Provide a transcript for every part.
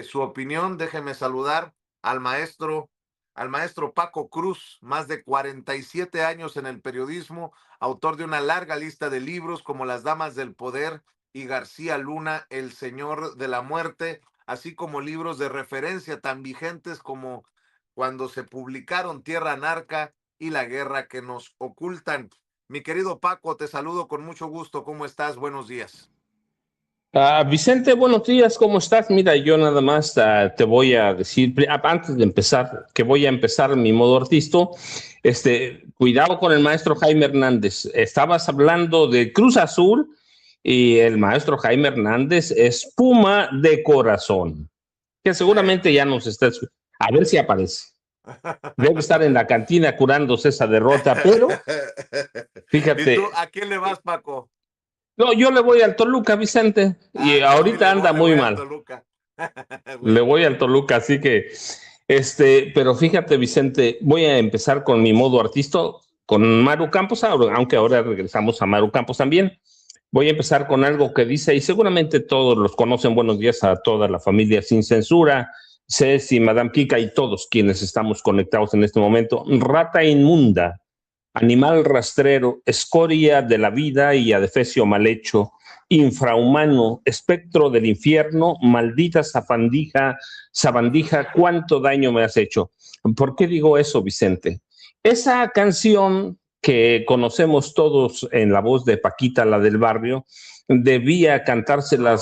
su opinión, déjeme saludar al maestro, al maestro Paco Cruz, más de 47 años en el periodismo, autor de una larga lista de libros como Las Damas del Poder y García Luna, El Señor de la Muerte, así como libros de referencia tan vigentes como Cuando se publicaron Tierra Narca y La Guerra que nos ocultan. Mi querido Paco, te saludo con mucho gusto. ¿Cómo estás? Buenos días. Vicente, buenos días, ¿cómo estás? Mira, yo nada más te voy a decir, antes de empezar, que voy a empezar mi modo artista, cuidado con el maestro Jaime Hernández. Estabas hablando de Cruz Azul y el maestro Jaime Hernández es Puma de corazón, que seguramente ya nos está, a ver si aparece. Debe estar en la cantina curándose esa derrota, pero fíjate. ¿Y tú a quién le vas, Paco? No, yo le voy al Toluca, Vicente, y ahorita anda muy mal. Le voy al Toluca, así que, pero fíjate, Vicente, voy a empezar con mi modo artista, con Maru Campos, aunque ahora regresamos a Maru Campos también. Voy a empezar con algo que dice, y seguramente todos los conocen, buenos días a toda la familia Sin Censura, Ceci, Madame Kika y todos quienes estamos conectados en este momento. Rata inmunda, animal rastrero, escoria de la vida y adefesio mal hecho, infrahumano, espectro del infierno, maldita sabandija, cuánto daño me has hecho. ¿Por qué digo eso, Vicente? Esa canción que conocemos todos en la voz de Paquita, la del barrio, debía cantarla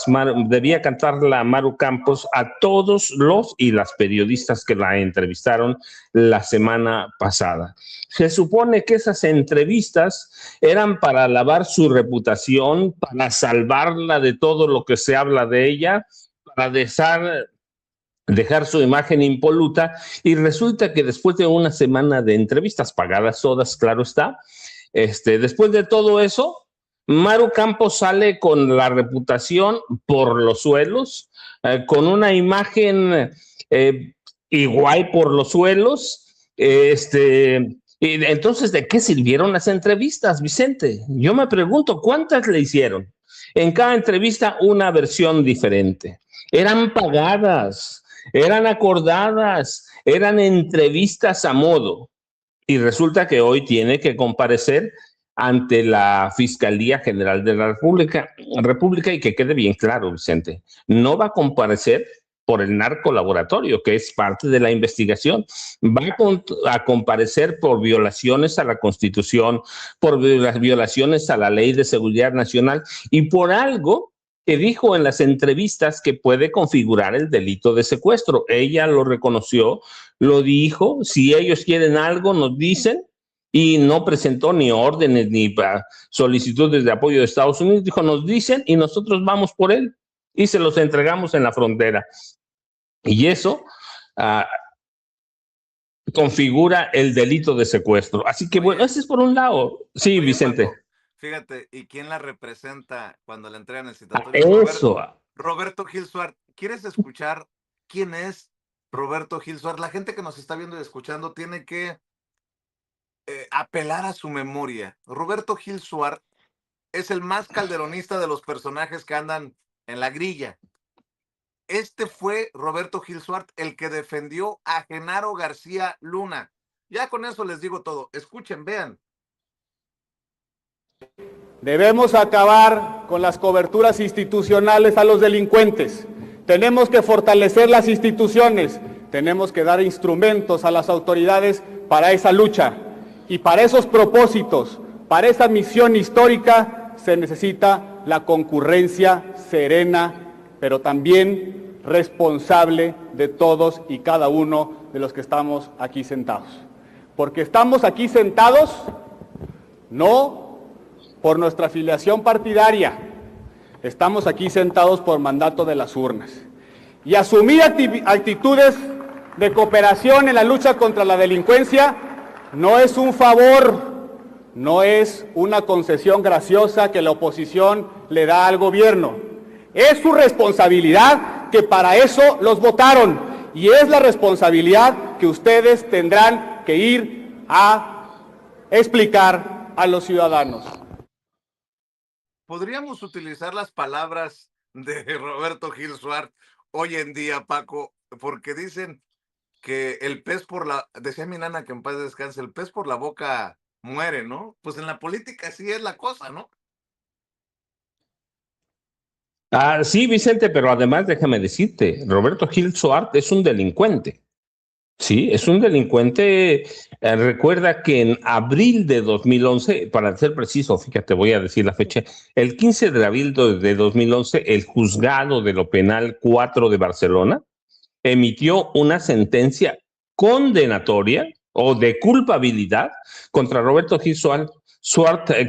Maru Campos a todos los y las periodistas que la entrevistaron la semana pasada. Se supone que esas entrevistas eran para lavar su reputación, para salvarla de todo lo que se habla de ella, para dejar su imagen impoluta, y resulta que después de una semana de entrevistas pagadas todas, claro está, después de todo eso, Maru Campos sale con la reputación por los suelos, con una imagen igual por los suelos, y entonces, ¿de qué sirvieron las entrevistas, Vicente? Yo me pregunto, ¿cuántas le hicieron? En cada entrevista una versión diferente. Eran pagadas, eran acordadas, eran entrevistas a modo. Y resulta que hoy tiene que comparecer ante la Fiscalía General de la República, y que quede bien claro, Vicente, no va a comparecer por el narcolaboratorio, que es parte de la investigación. Va a comparecer por violaciones a la Constitución, por violaciones a la Ley de Seguridad Nacional y por algo que dijo en las entrevistas que puede configurar el delito de secuestro. Ella lo reconoció, lo dijo, si ellos quieren algo nos dicen, y no presentó ni órdenes ni solicitudes de apoyo de Estados Unidos, dijo, nos dicen y nosotros vamos por él y se los entregamos en la frontera. Y eso configura el delito de secuestro. Así que, bueno, ese es por un lado. Sí, Vicente. Paco, fíjate, ¿y quién la representa cuando le entregan el citatorio? Eso. Roberto Gil Suárez. ¿Quieres escuchar quién es Roberto Gil Suárez? La gente que nos está viendo y escuchando tiene que apelar a su memoria. Roberto Gil Suárez es el más calderonista de los personajes que andan en la grilla. Fue Roberto Gil Suárez el que defendió a Genaro García Luna. Ya con eso les digo todo. Escuchen, vean. Debemos acabar con las coberturas institucionales a los delincuentes. Tenemos que fortalecer las instituciones. Tenemos que dar instrumentos a las autoridades para esa lucha. Y para esos propósitos, para esa misión histórica, se necesita la concurrencia serena, pero también responsable de todos y cada uno de los que estamos aquí sentados. Porque estamos aquí sentados no por nuestra afiliación partidaria, estamos aquí sentados por mandato de las urnas. Y asumir actitudes de cooperación en la lucha contra la delincuencia no es un favor, no es una concesión graciosa que la oposición le da al gobierno. Es su responsabilidad, que para eso los votaron, y es la responsabilidad que ustedes tendrán que ir a explicar a los ciudadanos. Podríamos utilizar las palabras de Roberto Gil Suárez. hoy en día, Paco, porque dicen que el pez por la, decía mi nana que en paz descanse, el pez por la boca muere, ¿no? Pues en la política sí es la cosa, ¿no? Sí, Vicente, pero además déjame decirte, Roberto Gil Suart es un delincuente. Sí, es un delincuente. Recuerda que en abril de 2011, para ser preciso, fíjate, voy a decir la fecha, el 15 de abril de 2011, el juzgado de lo penal 4 de Barcelona emitió una sentencia condenatoria o de culpabilidad contra Roberto Gil Suart,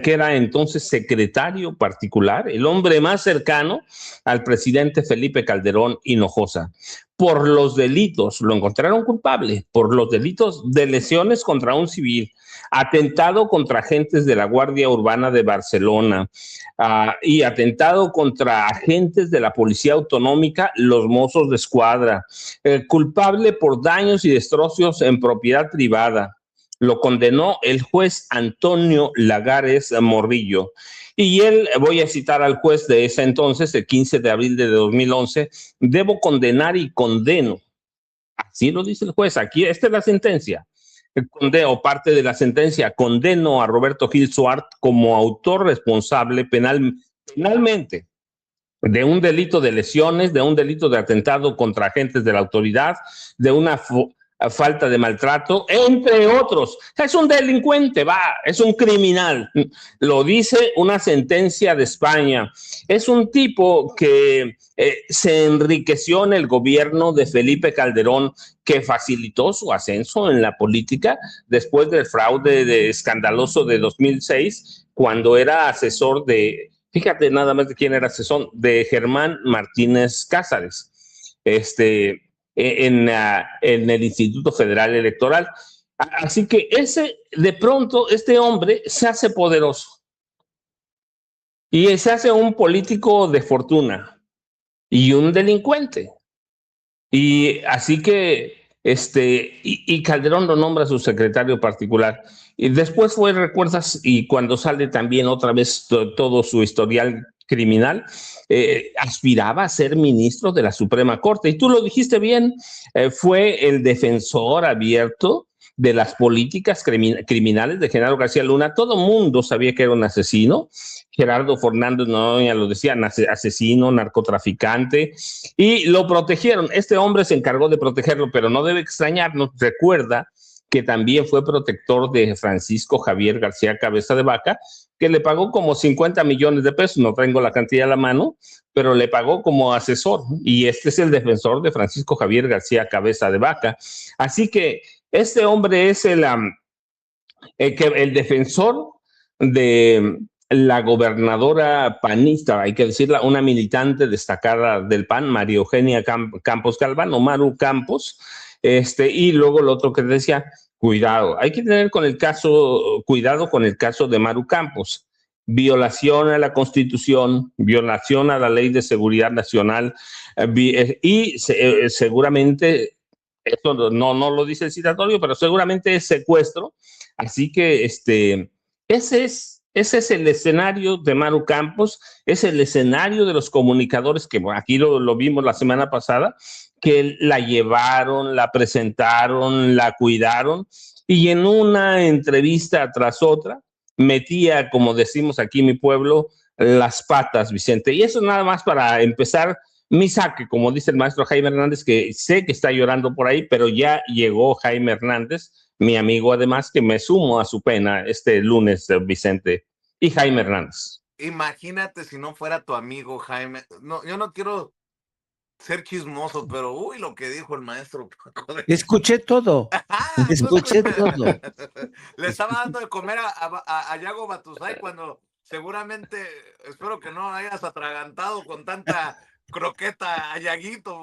que era entonces secretario particular, el hombre más cercano al presidente Felipe Calderón Hinojosa, por los delitos, lo encontraron culpable, por los delitos de lesiones contra un civil, atentado contra agentes de la Guardia Urbana de Barcelona, y atentado contra agentes de la Policía Autonómica, los Mossos de Escuadra, culpable por daños y destrozos en propiedad privada. Lo condenó el juez Antonio Lagares Morrillo. Y él, voy a citar al juez de ese entonces, el 15 de abril de 2011, debo condenar y condeno. Así lo dice el juez. Aquí, esta es la sentencia. O parte de la sentencia, condeno a Roberto Gil Suart como autor responsable penalmente de un delito de lesiones, de un delito de atentado contra agentes de la autoridad, de una falta de maltrato, entre otros. Es un delincuente, es un criminal. Lo dice una sentencia de España. Es un tipo que se enriqueció en el gobierno de Felipe Calderón, que facilitó su ascenso en la política después del fraude escandaloso de 2006, cuando era asesor de, fíjate nada más de quién era asesor, de Germán Martínez Cázares, en el Instituto Federal Electoral. Así que de pronto, este hombre se hace poderoso y se hace un político de fortuna y un delincuente. Y así que, y Calderón lo nombra su secretario particular. Y después recuerdas, y cuando sale también otra vez todo su historial criminal, aspiraba a ser ministro de la Suprema Corte. Y tú lo dijiste bien, fue el defensor abierto de las políticas criminales de Genaro García Luna. Todo mundo sabía que era un asesino. Gerardo Fernández Noroña lo decía, asesino, narcotraficante, y lo protegieron. Este hombre se encargó de protegerlo, pero no debe extrañarnos. Recuerda que también fue protector de Francisco Javier García Cabeza de Vaca, que le pagó como 50 millones de pesos, no tengo la cantidad a la mano, pero le pagó como asesor, y este es el defensor de Francisco Javier García Cabeza de Vaca. Así que este hombre es el defensor de la gobernadora panista, hay que decirla, una militante destacada del PAN, María Eugenia Campos Galván, o Maru Campos, y luego lo otro que decía, cuidado, hay que tener cuidado con el caso de Maru Campos, violación a la Constitución, violación a la Ley de Seguridad Nacional, seguramente, esto no lo dice el citatorio, pero seguramente es secuestro. Así que ese es el escenario de Maru Campos, es el escenario de los comunicadores que aquí lo vimos la semana pasada, que la llevaron, la presentaron, la cuidaron, y en una entrevista tras otra metía, como decimos aquí en mi pueblo, las patas, Vicente. Y eso nada más para empezar mi saque, como dice el maestro Jaime Hernández, que sé que está llorando por ahí, pero ya llegó Jaime Hernández, mi amigo, además, que me sumo a su pena este lunes, Vicente, y Jaime Hernández. Imagínate si no fuera tu amigo Jaime. No, yo no quiero ser chismoso, pero uy, lo que dijo el maestro Paco. Escuché todo. Escuché todo. Le estaba dando de comer a Yago Batusay cuando seguramente, espero que no hayas atragantado con tanta croqueta a Yaguito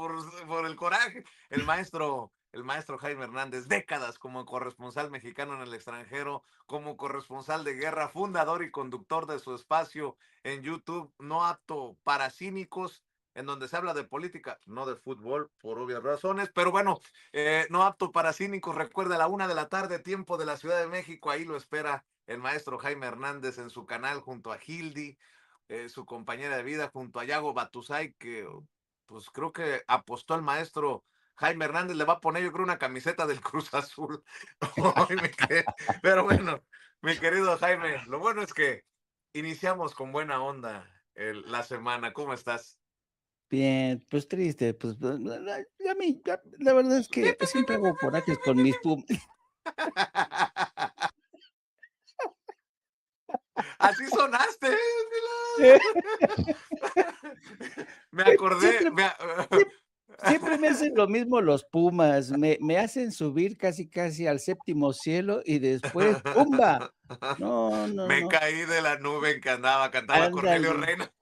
por el coraje. El maestro Jaime Hernández, décadas como corresponsal mexicano en el extranjero, como corresponsal de guerra, fundador y conductor de su espacio en YouTube, No Apto para Cínicos, en donde se habla de política, no de fútbol, por obvias razones, pero bueno, No Apto para Cínicos, recuerda, a la 1 p.m, tiempo de la Ciudad de México, ahí lo espera el maestro Jaime Hernández en su canal junto a Hildy, su compañera de vida, junto a Yago Batusay, que pues creo que apostó el maestro Jaime Hernández, le va a poner yo creo una camiseta del Cruz Azul. Ay, pero bueno, mi querido Jaime, lo bueno es que iniciamos con buena onda la semana. ¿Cómo estás? Bien, pues triste, pues a mí, la verdad es que siempre hago corajes con mis Pumas. Así sonaste. Me acordé. Siempre, siempre me hacen lo mismo los Pumas, me hacen subir casi casi al séptimo cielo y después ¡pumba! No, no, Me no. caí de la nube en que cantaba Cornelio Ándale, Reina.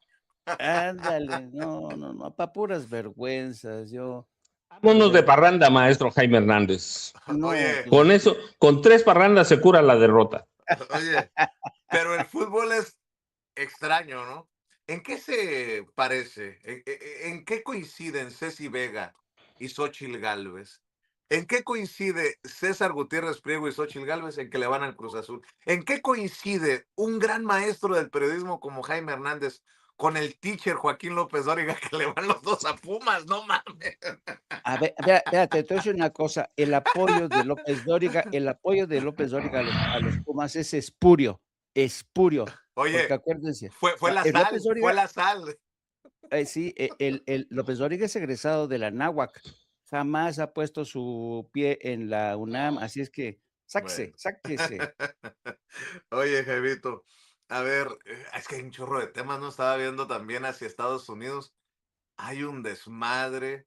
ándale, no, no, no, pa' puras vergüenzas, yo, de Vámonos de verdad, parranda, maestro Jaime Hernández. no, Oye, pues, Con eso, con 3 parrandas se cura la derrota. oye, pero el fútbol es extraño, ¿no? ¿En qué se parece? ¿En qué coinciden Ceci Vega y Xóchitl Gálvez? ¿En qué coincide César Gutiérrez Priego y Xóchitl Gálvez en que le van al Cruz Azul? ¿En qué coincide un gran maestro del periodismo como Jaime Hernández con el teacher Joaquín López Dóriga que le van los dos a Pumas? No mames. a ver, espérate, te voy a decir una cosa, el apoyo de López Dóriga a los Pumas es espurio, porque Oye, acuérdense, o fue sea, la el López sal, fue Dóriga, la sal. sí, el López Dóriga es egresado de la Náhuac, jamás ha puesto su pie en la UNAM, así es que Bueno. sáquese. Oye, Jaimito, a ver, es que hay un chorro de temas, ¿no? Estaba viendo también hacia Estados Unidos. Hay un desmadre.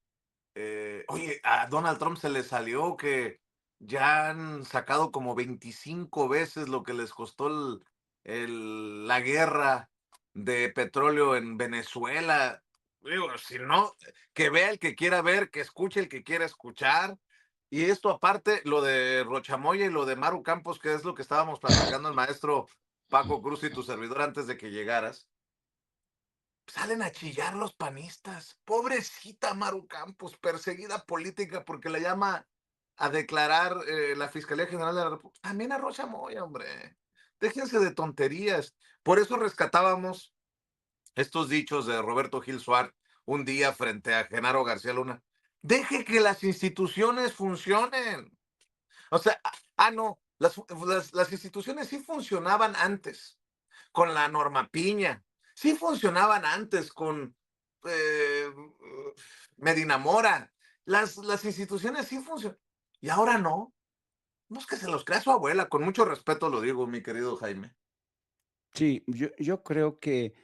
Oye, a Donald Trump se le salió que ya han sacado como 25 veces lo que les costó la guerra de petróleo en Venezuela. Digo, si no, que vea el que quiera ver, que escuche el que quiera escuchar. Y esto aparte, lo de Rochamoya y lo de Maru Campos, que es lo que estábamos platicando el maestro Paco Cruz y tu servidor antes de que llegaras, salen a chillar los panistas. Pobrecita Maru Campos, perseguida política porque la llama a declarar la Fiscalía General de la República. También a Rocha Moya, hombre. Déjense de tonterías. Por eso rescatábamos estos dichos de Roberto Gil Suárez un día frente a Genaro García Luna. Deje que las instituciones funcionen. O sea, no, las instituciones sí funcionaban antes con la norma Piña. Sí funcionaban antes con eh, Medina Mora. Las instituciones sí funcionan. Y ahora no. No es que se los crea su abuela, con mucho respeto lo digo, mi querido Jaime. Sí, yo creo que,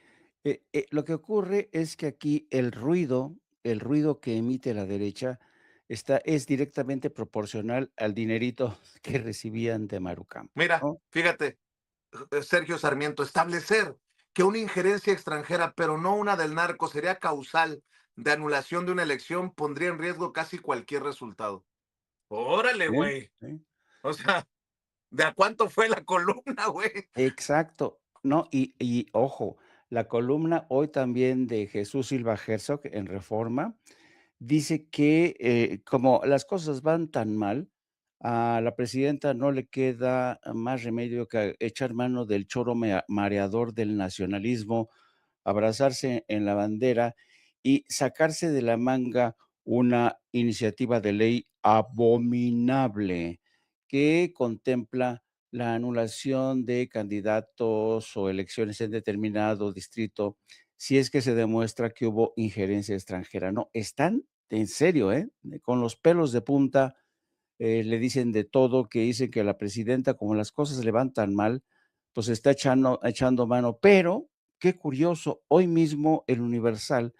lo que ocurre es que aquí el ruido que emite la derecha es directamente proporcional al dinerito que recibían de Maru Campos, Mira, ¿no? fíjate, Sergio Sarmiento, establecer que una injerencia extranjera, pero no una del narco, sería causal de anulación de una elección, pondría en riesgo casi cualquier resultado. Órale, Sí, güey. sí. O sea, ¿de a cuánto fue la columna, güey? Exacto. No, y ojo, la columna hoy también de Jesús Silva Herzog en Reforma dice que, como las cosas van tan mal, a la presidenta no le queda más remedio que echar mano del choro mareador del nacionalismo, abrazarse en la bandera y sacarse de la manga una iniciativa de ley abominable que contempla la anulación de candidatos o elecciones en determinado distrito si es que se demuestra que hubo injerencia extranjera. No, están en serio, ¿eh? Con los pelos de punta, le dicen de todo, que dicen que la presidenta, como las cosas le van tan mal, pues está echando mano. Pero, qué curioso, hoy mismo el Universal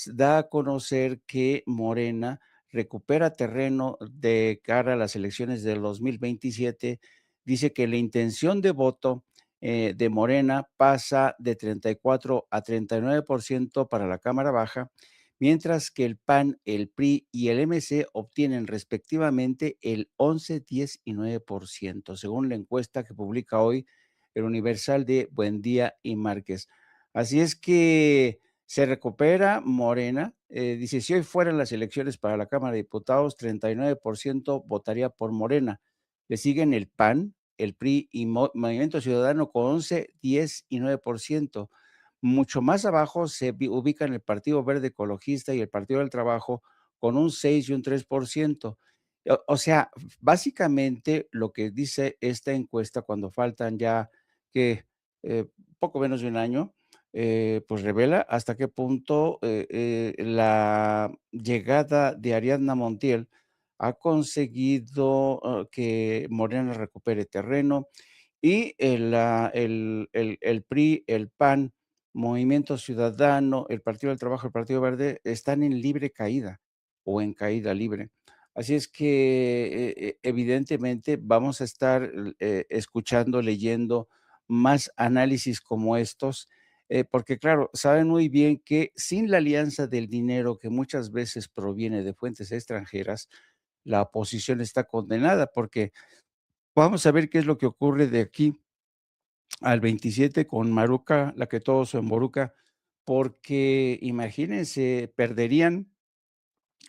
da a conocer que Morena recupera terreno de cara a las elecciones del 2027. Dice que la intención de voto de Morena pasa de 34 a 39% para la Cámara Baja, mientras que el PAN, el PRI y el MC obtienen respectivamente el 11, 10 y 9%, según la encuesta que publica hoy el Universal de Buendía y Márquez. Así es que se recupera Morena, dice, si hoy fueran las elecciones para la Cámara de Diputados, 39% votaría por Morena. Le siguen el PAN, el PRI y Movimiento Ciudadano con 11, 10 y 9%. Mucho más abajo se ubican el Partido Verde Ecologista y el Partido del Trabajo con un 6 y un 3%. O sea, básicamente lo que dice esta encuesta cuando faltan ya que poco menos de un año, pues revela hasta qué punto la llegada de Ariadna Montiel ha conseguido que Morena recupere terreno y el PRI, el PAN, Movimiento Ciudadano, el Partido del Trabajo, el Partido Verde están en libre caída o en caída libre. Así es que evidentemente vamos a estar escuchando, leyendo más análisis como estos, porque claro, saben muy bien que sin la alianza del dinero que muchas veces proviene de fuentes extranjeras, la oposición está condenada, porque vamos a ver qué es lo que ocurre de aquí al 27 con Maruca, la que todos en Boruca, porque imagínense, perderían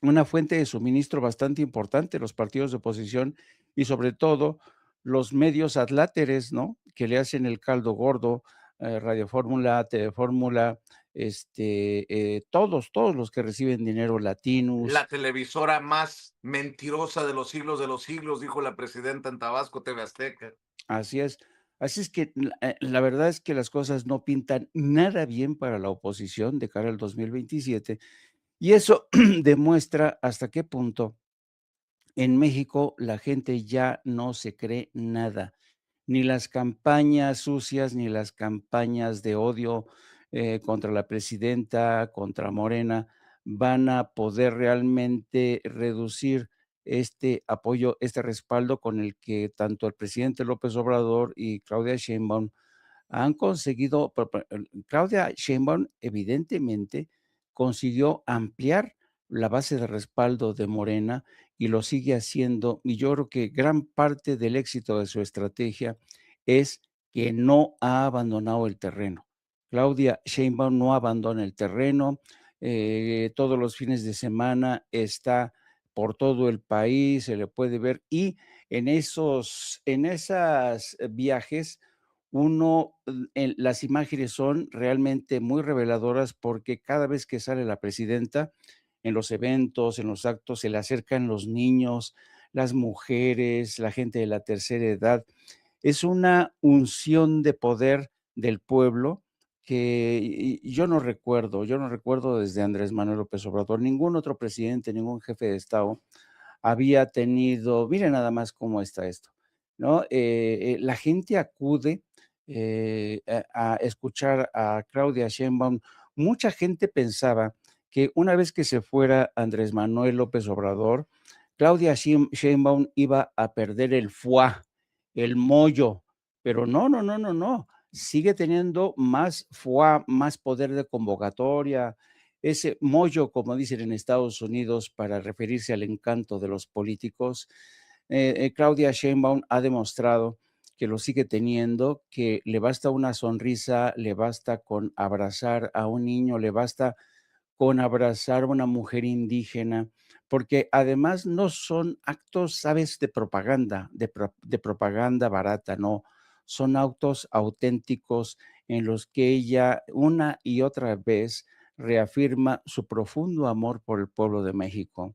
una fuente de suministro bastante importante, los partidos de oposición y sobre todo los medios adláteres, ¿no? Que le hacen el caldo gordo, Radio Fórmula, TV Fórmula, todos los que reciben dinero, Latinus. La televisora más mentirosa de los siglos, dijo la presidenta en Tabasco, TV Azteca. Así es. Así es que la verdad es que las cosas no pintan nada bien para la oposición de cara al 2027 y eso demuestra hasta qué punto en México la gente ya no se cree nada, ni las campañas sucias, ni las campañas de odio contra la presidenta, contra Morena, van a poder realmente reducir este apoyo, este respaldo con el que tanto el presidente López Obrador y Claudia Sheinbaum han conseguido, Claudia Sheinbaum evidentemente consiguió ampliar la base de respaldo de Morena y lo sigue haciendo. Y yo creo que gran parte del éxito de su estrategia es que no ha abandonado el terreno. Claudia Sheinbaum no abandona el terreno. Todos los fines de semana está por todo el país, se le puede ver y en esas viajes las imágenes son realmente muy reveladoras porque cada vez que sale la presidenta en los eventos, en los actos, se le acercan los niños, las mujeres, la gente de la tercera edad. Es una unción de poder del pueblo que yo no recuerdo desde Andrés Manuel López Obrador, ningún otro presidente, ningún jefe de Estado había tenido, miren nada más cómo está esto, ¿no? La gente acude a escuchar a Claudia Sheinbaum. Mucha gente pensaba que una vez que se fuera Andrés Manuel López Obrador, Claudia Sheinbaum iba a perder el fuá, el mollo, pero no, no, no, no, no. Sigue teniendo más fuá, más poder de convocatoria, ese mollo, como dicen en Estados Unidos, para referirse al encanto de los políticos. Claudia Sheinbaum ha demostrado que lo sigue teniendo, que le basta una sonrisa, le basta con abrazar a un niño, le basta con abrazar a una mujer indígena, porque además no son actos, ¿sabes?, de propaganda, de propaganda barata, no, son actos auténticos en los que ella una y otra vez reafirma su profundo amor por el pueblo de México.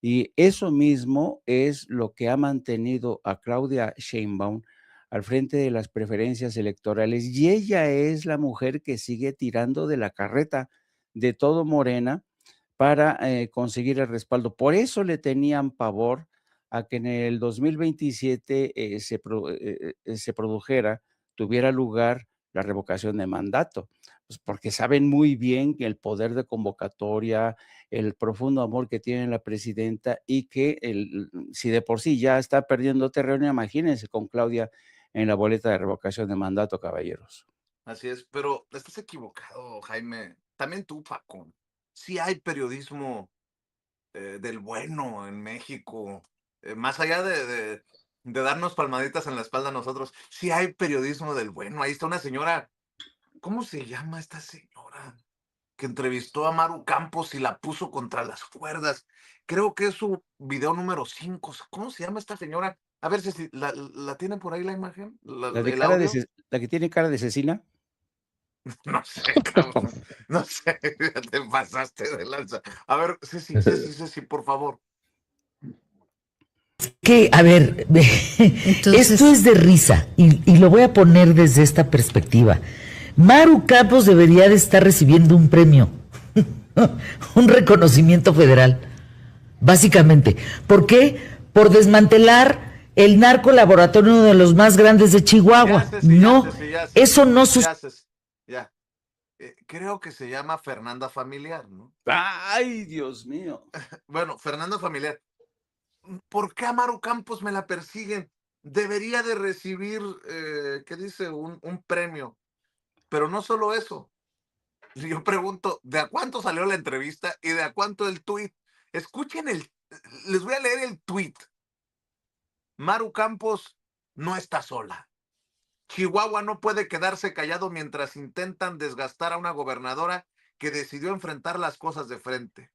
Y eso mismo es lo que ha mantenido a Claudia Sheinbaum al frente de las preferencias electorales, y ella es la mujer que sigue tirando de la carreta de todo Morena para conseguir el respaldo. Por eso le tenían pavor a que en el 2027 se produjera, tuviera lugar la revocación de mandato, pues porque saben muy bien que el poder de convocatoria, el profundo amor que tiene la presidenta y que si de por sí ya está perdiendo terreno, imagínense con Claudia en la boleta de revocación de mandato, caballeros. Así es, pero estás equivocado, Jaime. También tú, Paco. Sí hay periodismo del bueno en México. Más allá de darnos palmaditas en la espalda a nosotros, sí hay periodismo del bueno. Ahí está una señora, ¿cómo se llama esta señora? Que entrevistó a Maru Campos y la puso contra las cuerdas. Creo que es su video número 5. ¿Cómo se llama esta señora? A ver si la tienen por ahí la imagen, La de el audio. la que tiene cara de asesina. No sé, cabrón. No sé, ya te pasaste de lanza. A ver, Ceci, por favor. Que, a ver, Entonces, esto es de risa y lo voy a poner desde esta perspectiva. Maru Campos debería de estar recibiendo un premio, un reconocimiento federal, básicamente. ¿Por qué? Por desmantelar el narcolaboratorio, uno de los más grandes de Chihuahua. No, eso no sucede. Ya. Creo que se llama Fernanda Familiar, ¿no? Ay, Dios mío. Bueno, Fernanda Familiar. ¿Por qué a Maru Campos me la persiguen? Debería de recibir, ¿qué dice? Un premio. Pero no solo eso. Yo pregunto, ¿de a cuánto salió la entrevista y de a cuánto el tuit? Escuchen les voy a leer el tuit. Maru Campos no está sola. Chihuahua no puede quedarse callado mientras intentan desgastar a una gobernadora que decidió enfrentar las cosas de frente.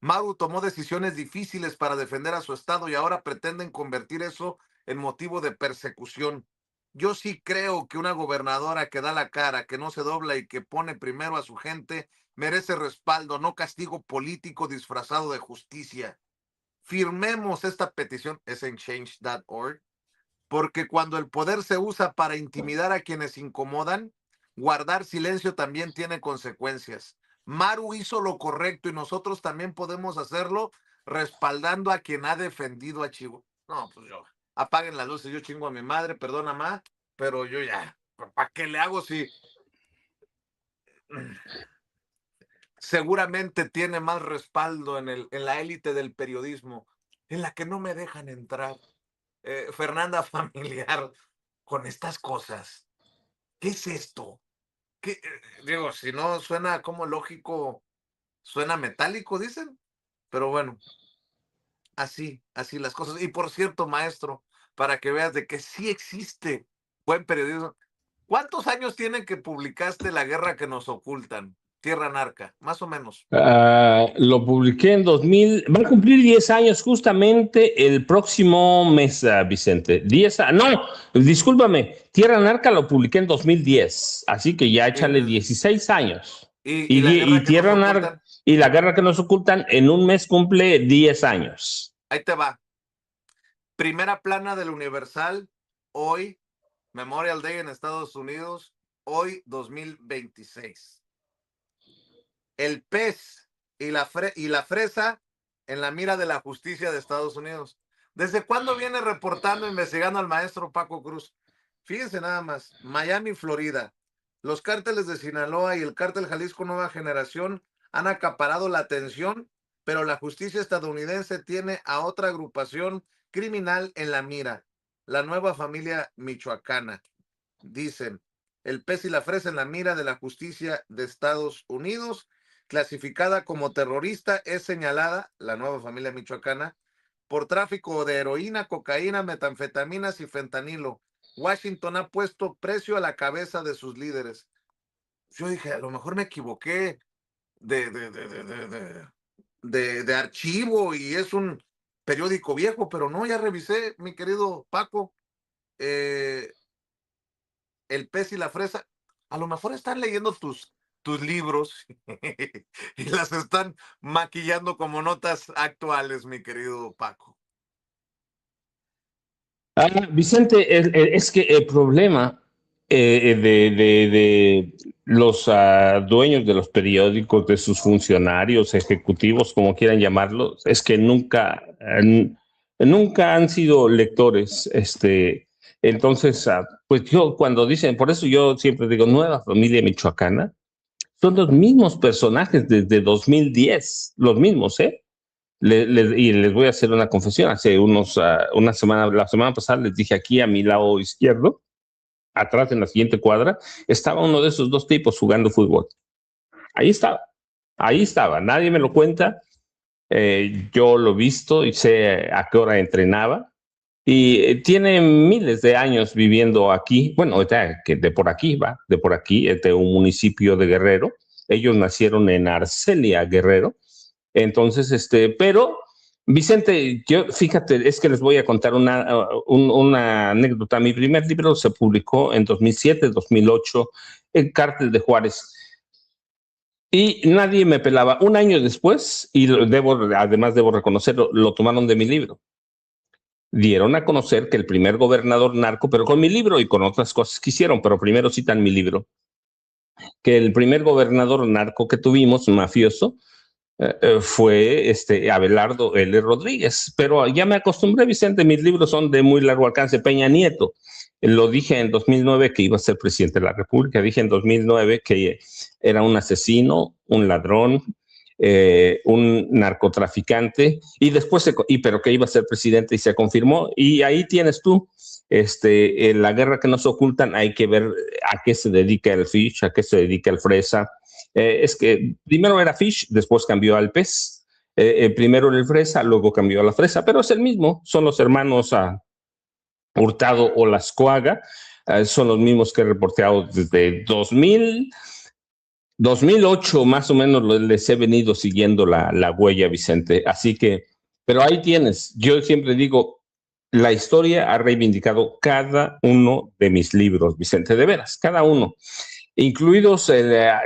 Maru tomó decisiones difíciles para defender a su estado y ahora pretenden convertir eso en motivo de persecución. Yo sí creo que una gobernadora que da la cara, que no se dobla y que pone primero a su gente, merece respaldo, no castigo político disfrazado de justicia. Firmemos esta petición, es en change.org, porque cuando el poder se usa para intimidar a quienes incomodan, guardar silencio también tiene consecuencias. Maru hizo lo correcto y nosotros también podemos hacerlo respaldando a quien ha defendido a Chihuahua. No, pues yo, apaguen las luces, yo chingo a mi madre, perdona, ma, pero yo ya, ¿para qué le hago si seguramente tiene más respaldo en la élite del periodismo, en la que no me dejan entrar? Fernanda Familiar, con estas cosas, ¿qué es esto? ¿Qué, digo, si no suena como lógico, suena metálico, dicen, pero bueno, así las cosas. Y por cierto, maestro, para que veas de que sí existe buen periodismo, ¿cuántos años tienen que publicaste La guerra que nos ocultan? Tierra Narca, más o menos. Lo publiqué en 2000, va a cumplir 10 años justamente el próximo mes, Vicente. 10 años, no, discúlpame, Tierra Narca lo publiqué en 2010, así que ya échale 16 años. Y Tierra Narca y La guerra que nos ocultan en un mes cumple 10 años. Ahí te va. Primera plana del Universal, hoy, Memorial Day en Estados Unidos, hoy 2026. El pez y la fresa en la mira de la justicia de Estados Unidos. ¿Desde cuándo viene reportando, investigando al maestro Paco Cruz? Fíjense nada más, Miami, Florida. Los cárteles de Sinaloa y el cártel Jalisco Nueva Generación han acaparado la atención, pero la justicia estadounidense tiene a otra agrupación criminal en la mira, la Nueva Familia Michoacana. Dicen, el pez y la fresa en la mira de la justicia de Estados Unidos, clasificada como terrorista, es señalada, la Nueva Familia Michoacana, por tráfico de heroína, cocaína, metanfetaminas y fentanilo. Washington ha puesto precio a la cabeza de sus líderes. Yo dije, a lo mejor me equivoqué de archivo y es un periódico viejo, pero no, ya revisé, mi querido Paco. El pez y la fresa, a lo mejor están leyendo tus libros y las están maquillando como notas actuales, mi querido Paco. Vicente, es que el problema de los dueños de los periódicos, de sus funcionarios, ejecutivos, como quieran llamarlos, es que nunca han sido lectores. Entonces, pues yo cuando dicen, por eso yo siempre digo Nueva Familia Michoacana, son los mismos personajes desde 2010, los mismos, ¿eh? Y les voy a hacer una confesión. Hace la semana pasada les dije aquí a mi lado izquierdo, atrás en la siguiente cuadra, estaba uno de esos dos tipos jugando fútbol. Ahí estaba, nadie me lo cuenta. Yo lo he visto y sé a qué hora entrenaba. Y tiene miles de años viviendo aquí. Bueno, que de por aquí, de un municipio de Guerrero. Ellos nacieron en Arcelia, Guerrero. Entonces, pero Vicente, yo fíjate, es que les voy a contar una anécdota. Mi primer libro se publicó en 2007, 2008, El Cártel de Juárez. Y nadie me pelaba. Un año después, y además debo reconocerlo, lo tomaron de mi libro. Dieron a conocer que el primer gobernador narco, pero con mi libro y con otras cosas que hicieron, pero primero citan mi libro, que el primer gobernador narco que tuvimos, mafioso, fue Abelardo L. Rodríguez. Pero ya me acostumbré, Vicente, mis libros son de muy largo alcance. Peña Nieto, lo dije en 2009 que iba a ser presidente de la República, dije en 2009 que era un asesino, un ladrón, un narcotraficante, y después, pero que iba a ser presidente y se confirmó. Y ahí tienes tú, en la guerra que nos ocultan, hay que ver a qué se dedica el Fish, a qué se dedica el Fresa. Es que primero era Fish, después cambió al pez, primero el Fresa, luego cambió a la fresa, pero es el mismo, son los hermanos Hurtado o Lascoaga, son los mismos que he reporteado desde 2008 más o menos les he venido siguiendo la huella, Vicente. Así que, pero ahí tienes, yo siempre digo, la historia ha reivindicado cada uno de mis libros, Vicente, de veras, cada uno, incluidos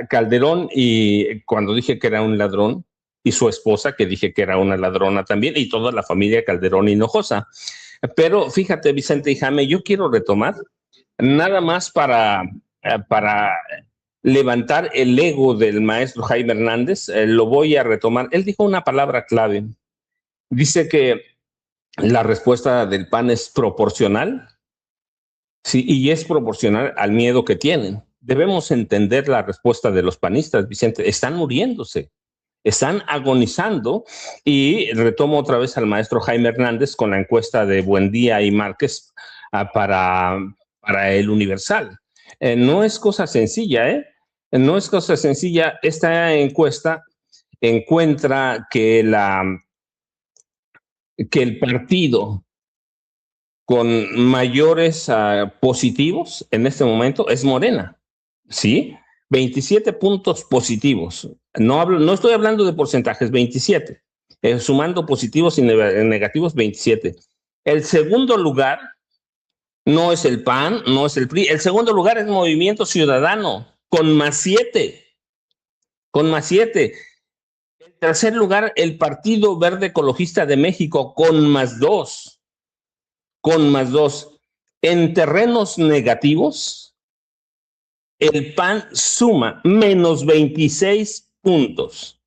Calderón, y cuando dije que era un ladrón, y su esposa, que dije que era una ladrona también, y toda la familia Calderón Hinojosa. Pero fíjate, Vicente y Jaime, yo quiero retomar nada más para levantar el ego del maestro Jaime Hernández, lo voy a retomar. Él dijo una palabra clave. Dice que la respuesta del PAN es proporcional, sí, y es proporcional al miedo que tienen. Debemos entender la respuesta de los panistas, Vicente. Están muriéndose, están agonizando, y retomo otra vez al maestro Jaime Hernández con la encuesta de Buendía y Márquez para el Universal. No es cosa sencilla, ¿eh? No es cosa sencilla. Esta encuesta encuentra que el partido con mayores positivos en este momento es Morena, ¿sí? 27 puntos positivos. No estoy hablando de porcentajes, 27. Sumando positivos y negativos, 27. El segundo lugar no es el PAN, no es el PRI. El segundo lugar es Movimiento Ciudadano, con +7. Con +7. En tercer lugar, el Partido Verde Ecologista de México, con +2. Con +2. En terrenos negativos, el PAN suma -26 puntos.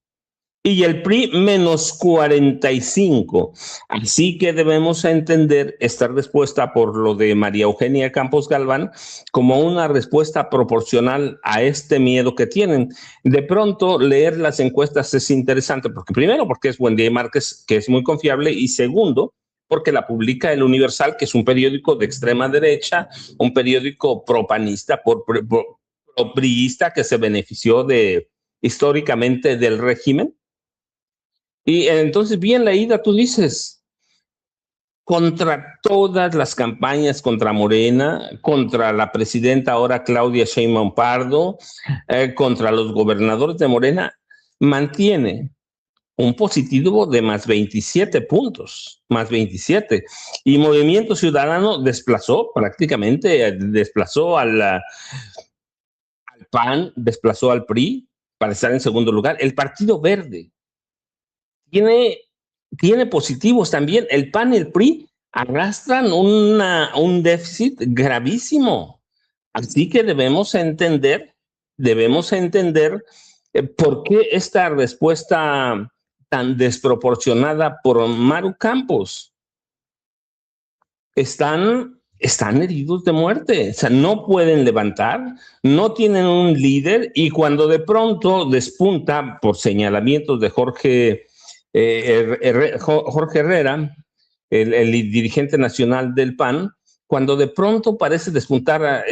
Y el PRI -45. Así que debemos entender esta respuesta, por lo de María Eugenia Campos Galván, como una respuesta proporcional a este miedo que tienen. De pronto, leer las encuestas es interesante, porque primero, porque es Buendía y Márquez, que es muy confiable, y segundo, porque la publica El Universal, que es un periódico de extrema derecha, un periódico propanista, pro-priista, que se benefició históricamente del régimen. Y entonces, bien leída, tú dices, contra todas las campañas contra Morena, contra la presidenta ahora Claudia Sheinbaum Pardo, contra los gobernadores de Morena, mantiene un positivo de +27 puntos, +27. Y Movimiento Ciudadano prácticamente desplazó al PAN, desplazó al PRI para estar en segundo lugar. El Partido Verde tiene positivos también. El PAN y el PRI arrastran un déficit gravísimo. Así que debemos entender por qué esta respuesta tan desproporcionada por Maru Campos. Están heridos de muerte, o sea, no pueden levantar, no tienen un líder, y cuando de pronto despunta por señalamientos de Jorge Herrera, el dirigente nacional del PAN, cuando de pronto parece despuntar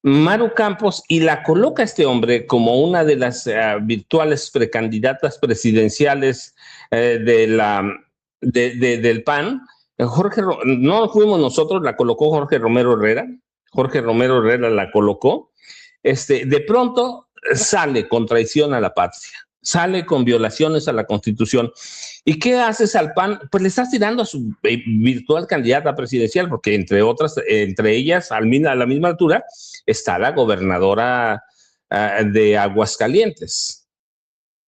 Maru Campos, y la coloca este hombre como una de las virtuales precandidatas presidenciales del PAN. No fuimos nosotros, la colocó Jorge Romero Herrera. Jorge Romero Herrera la colocó. De pronto sale con traición a la patria. sale con violaciones a la Constitución. ¿Y qué haces al PAN? Pues le estás tirando a su virtual candidata presidencial, porque entre otras, entre ellas, a la misma altura, está la gobernadora de Aguascalientes,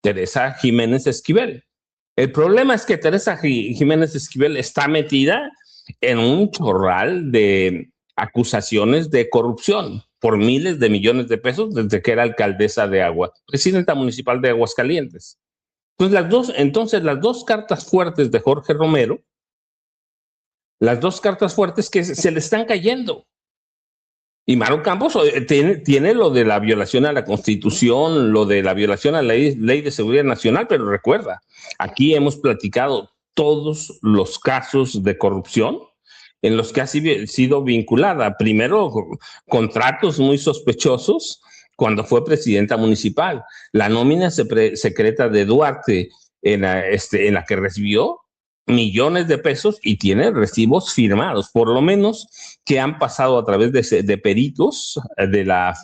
Teresa Jiménez Esquivel. El problema es que Teresa Jiménez Esquivel está metida en un chorral de acusaciones de corrupción por miles de millones de pesos desde que era alcaldesa de presidenta municipal de Aguascalientes. Entonces las dos cartas fuertes de Jorge Romero, las dos cartas fuertes que se le están cayendo. Y Maru Campos tiene lo de la violación a la Constitución, lo de la violación a la ley de seguridad nacional, pero recuerda, aquí hemos platicado todos los casos de corrupción en los que ha sido vinculada. Primero, contratos muy sospechosos cuando fue presidenta municipal. La nómina secreta de Duarte en la que recibió millones de pesos y tiene recibos firmados, por lo menos que han pasado a través de peritos de la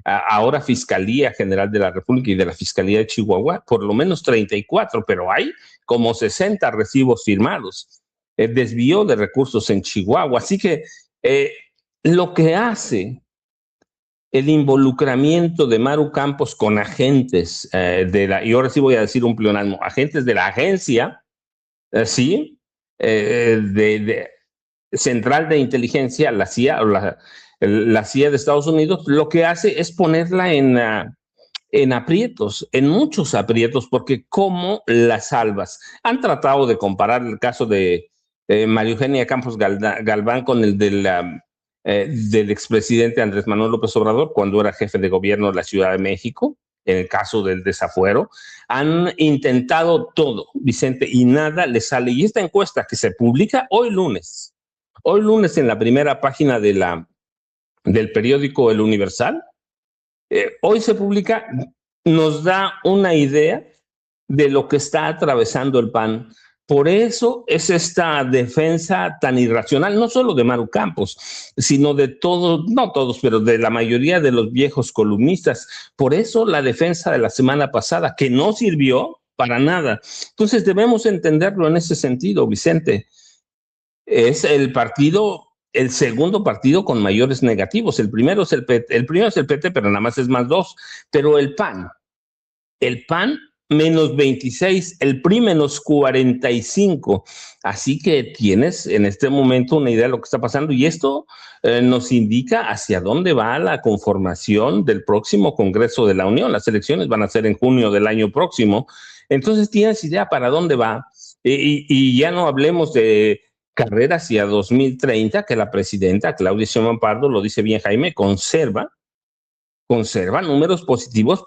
ahora Fiscalía General de la República y de la Fiscalía de Chihuahua, por lo menos 34, pero hay como 60 recibos firmados. Desvío de recursos en Chihuahua. Así que lo que hace el involucramiento de Maru Campos con agentes y ahora sí voy a decir un pleonasmo, agentes de la agencia, ¿sí? Central de Inteligencia, la CIA, o la CIA de Estados Unidos, lo que hace es ponerla en aprietos, en muchos aprietos, porque ¿cómo la salvas? Han tratado de comparar el caso de María Eugenia Campos Galván con el del expresidente Andrés Manuel López Obrador cuando era jefe de gobierno de la Ciudad de México, en el caso del desafuero. Han intentado todo, Vicente, y nada le sale. Y esta encuesta que se publica hoy lunes en la primera página del periódico El Universal, hoy se publica, nos da una idea de lo que está atravesando el PAN. Por eso es esta defensa tan irracional, no solo de Maru Campos, sino de todos, no todos, pero de la mayoría de los viejos columnistas. Por eso la defensa de la semana pasada, que no sirvió para nada. Entonces debemos entenderlo en ese sentido, Vicente. Es el segundo partido con mayores negativos. El primero es el PT, pero nada más es más 2. Pero el PAN menos 26, el PRI menos 45. Así que tienes en este momento una idea de lo que está pasando y esto nos indica hacia dónde va la conformación del próximo Congreso de la Unión. Las elecciones van a ser en junio del año próximo. Entonces tienes idea para dónde va. Y ya no hablemos de carrera hacia 2030, que la presidenta Claudia Sheinbaum Pardo, lo dice bien Jaime, conserva números positivos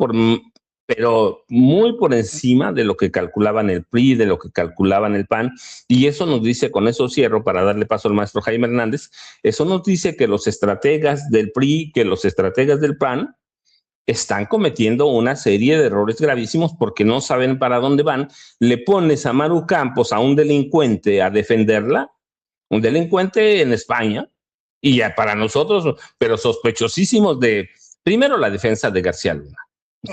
pero muy por encima de lo que calculaban el PRI, de lo que calculaban el PAN, y eso nos dice, con eso cierro para darle paso al maestro Jaime Hernández, eso nos dice que los estrategas del PRI, que los estrategas del PAN están cometiendo una serie de errores gravísimos porque no saben para dónde van. Le pones a Maru Campos, a un delincuente, a defenderla, un delincuente en España, y ya para nosotros, pero sospechosísimos de, primero, la defensa de García Luna.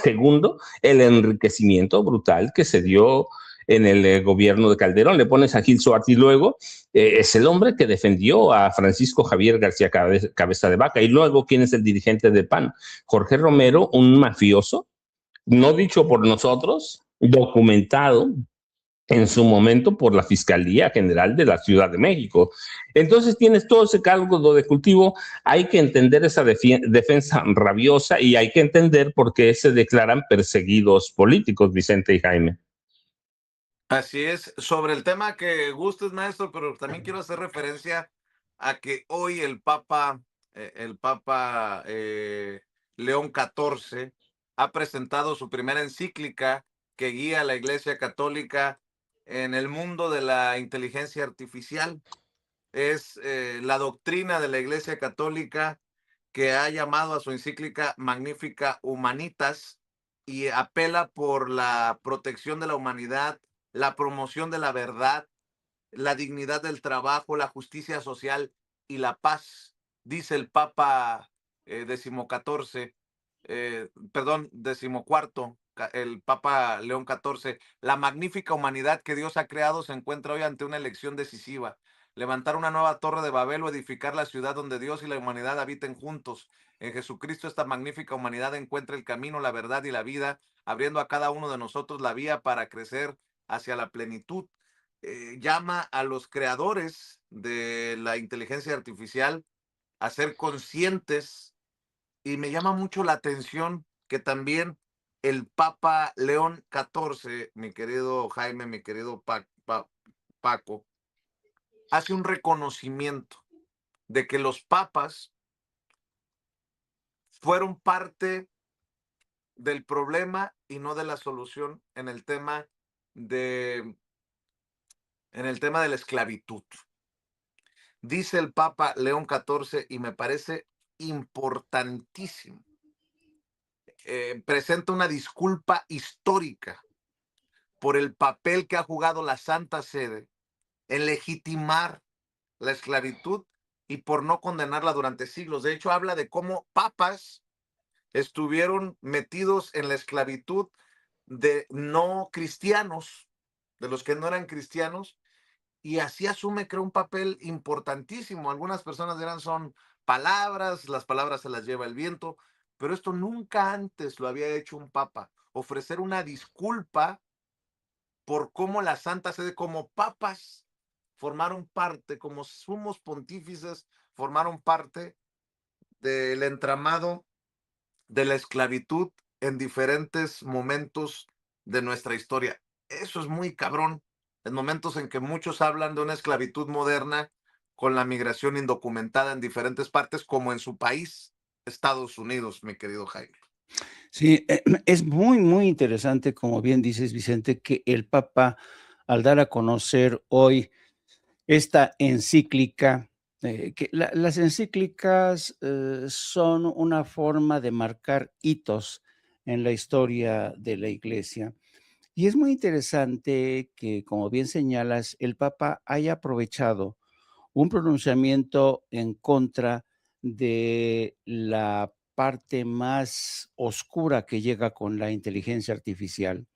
Segundo, el enriquecimiento brutal que se dio en el gobierno de Calderón. Le pones a Gil Suárez y luego es el hombre que defendió a Francisco Javier García Cabeza de Vaca. Y luego, ¿quién es el dirigente de PAN? Jorge Romero, un mafioso, no dicho por nosotros, documentado en su momento por la Fiscalía General de la Ciudad de México. Entonces tienes todo ese caldo de cultivo, hay que entender esa defensa rabiosa y hay que entender por qué se declaran perseguidos políticos, Vicente y Jaime. Así es, sobre el tema que gustes, maestro, pero también quiero hacer referencia a que hoy el Papa León XIV ha presentado su primera encíclica que guía a la Iglesia Católica en el mundo de la inteligencia artificial. Es la doctrina de la Iglesia Católica que ha llamado a su encíclica Magnificat Humanitas y apela por la protección de la humanidad, la promoción de la verdad, la dignidad del trabajo, la justicia social y la paz, dice el Papa XIV, XIV, el Papa León XIV, la magnífica humanidad que Dios ha creado se encuentra hoy ante una elección decisiva. Levantar una nueva torre de Babel o edificar la ciudad donde Dios y la humanidad habiten juntos. En Jesucristo esta magnífica humanidad encuentra el camino, la verdad y la vida, abriendo a cada uno de nosotros la vía para crecer hacia la plenitud. Llama a los creadores de la inteligencia artificial a ser conscientes, y me llama mucho la atención que también el Papa León XIV, mi querido Jaime, mi querido Paco, hace un reconocimiento de que los papas fueron parte del problema y no de la solución de, en el tema de la esclavitud. Dice el Papa León XIV, y me parece importantísimo, presenta una disculpa histórica por el papel que ha jugado la Santa Sede en legitimar la esclavitud y por no condenarla durante siglos. De hecho, habla de cómo papas estuvieron metidos en la esclavitud de no cristianos, de los que no eran cristianos, y así asume, creo, un papel importantísimo. Algunas personas dirán son palabras, las palabras se las lleva el viento, pero esto nunca antes lo había hecho un papa, ofrecer una disculpa por cómo la Santa Sede, como papas, formaron parte, como sumos pontífices, formaron parte del entramado de la esclavitud en diferentes momentos de nuestra historia. Eso es muy cabrón, en momentos en que muchos hablan de una esclavitud moderna con la migración indocumentada en diferentes partes, como en su país, Estados Unidos, mi querido Jaime. Sí, es muy, muy interesante, como bien dices, Vicente, que el Papa, al dar a conocer hoy esta encíclica, que las encíclicas son una forma de marcar hitos en la historia de la Iglesia. Y es muy interesante que, como bien señalas, el Papa haya aprovechado un pronunciamiento en contra de la parte más oscura que llega con la inteligencia artificial,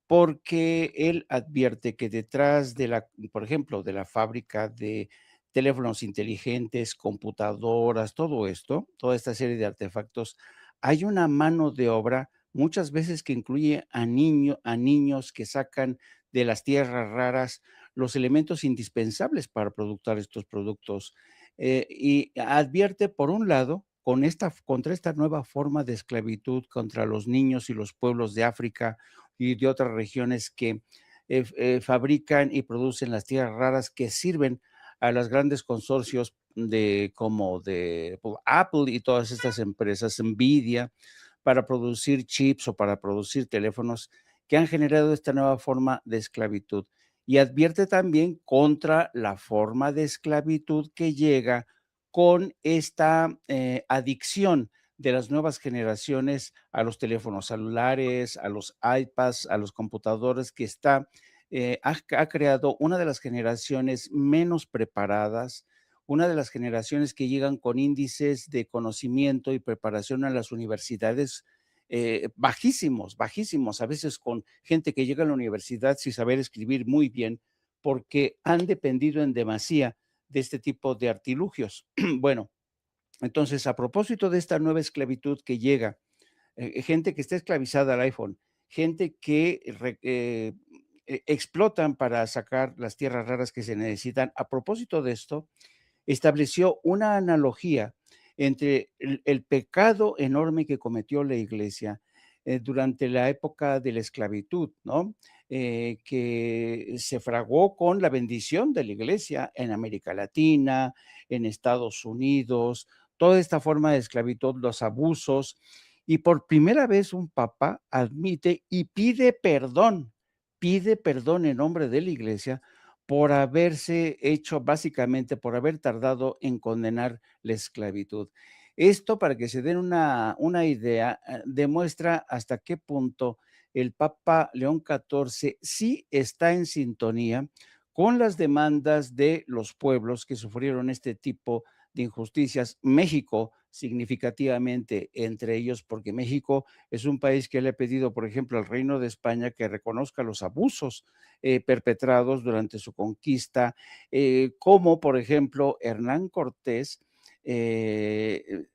porque él advierte que detrás de la, por ejemplo, de la fábrica de teléfonos inteligentes, computadoras, todo esto, toda esta serie de artefactos, hay una mano de obra muchas veces que incluye a niños que sacan de las tierras raras los elementos indispensables para producir estos productos. Y advierte, por un lado, contra esta nueva forma de esclavitud contra los niños y los pueblos de África y de otras regiones que fabrican y producen las tierras raras que sirven a los grandes consorcios como de Apple y todas estas empresas, Nvidia, para producir chips o para producir teléfonos que han generado esta nueva forma de esclavitud. Y advierte también contra la forma de esclavitud que llega con esta adicción de las nuevas generaciones a los teléfonos celulares, a los iPads, a los computadores, que ha creado una de las generaciones menos preparadas, una de las generaciones que llegan con índices de conocimiento y preparación a las universidades bajísimos, bajísimos, a veces con gente que llega a la universidad sin saber escribir muy bien, porque han dependido en demasía de este tipo de artilugios. Bueno, entonces, a propósito de esta nueva esclavitud que llega, gente que está esclavizada al iPhone, gente que explotan para sacar las tierras raras que se necesitan. A propósito de esto, estableció una analogía entre el pecado enorme que cometió la iglesia durante la época de la esclavitud, ¿no? Que se fraguó con la bendición de la iglesia en América Latina, en Estados Unidos, toda esta forma de esclavitud, los abusos, y por primera vez un papa admite y pide perdón en nombre de la iglesia por haberse hecho, básicamente, por haber tardado en condenar la esclavitud. Esto, para que se den una idea, demuestra hasta qué punto el Papa León XIV sí está en sintonía con las demandas de los pueblos que sufrieron este tipo de injusticias. México significativamente entre ellos, porque México es un país que le ha pedido, por ejemplo, al Reino de España que reconozca los abusos perpetrados durante su conquista, como por ejemplo Hernán Cortés eh,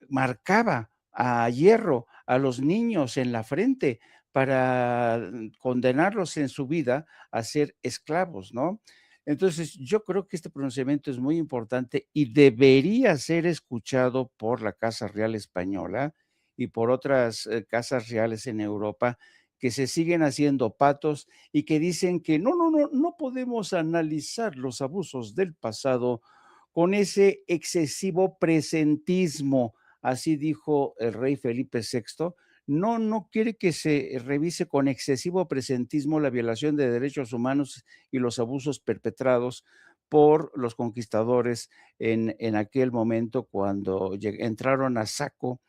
marcaba a hierro a los niños en la frente para condenarlos en su vida a ser esclavos, ¿no? Entonces, yo creo que este pronunciamiento es muy importante y debería ser escuchado por la Casa Real Española y por otras casas reales en Europa que se siguen haciendo patos y que dicen que no podemos analizar los abusos del pasado con ese excesivo presentismo. Así dijo el rey Felipe VI. No quiere que se revise con excesivo presentismo la violación de derechos humanos y los abusos perpetrados por los conquistadores en aquel momento cuando entraron a saco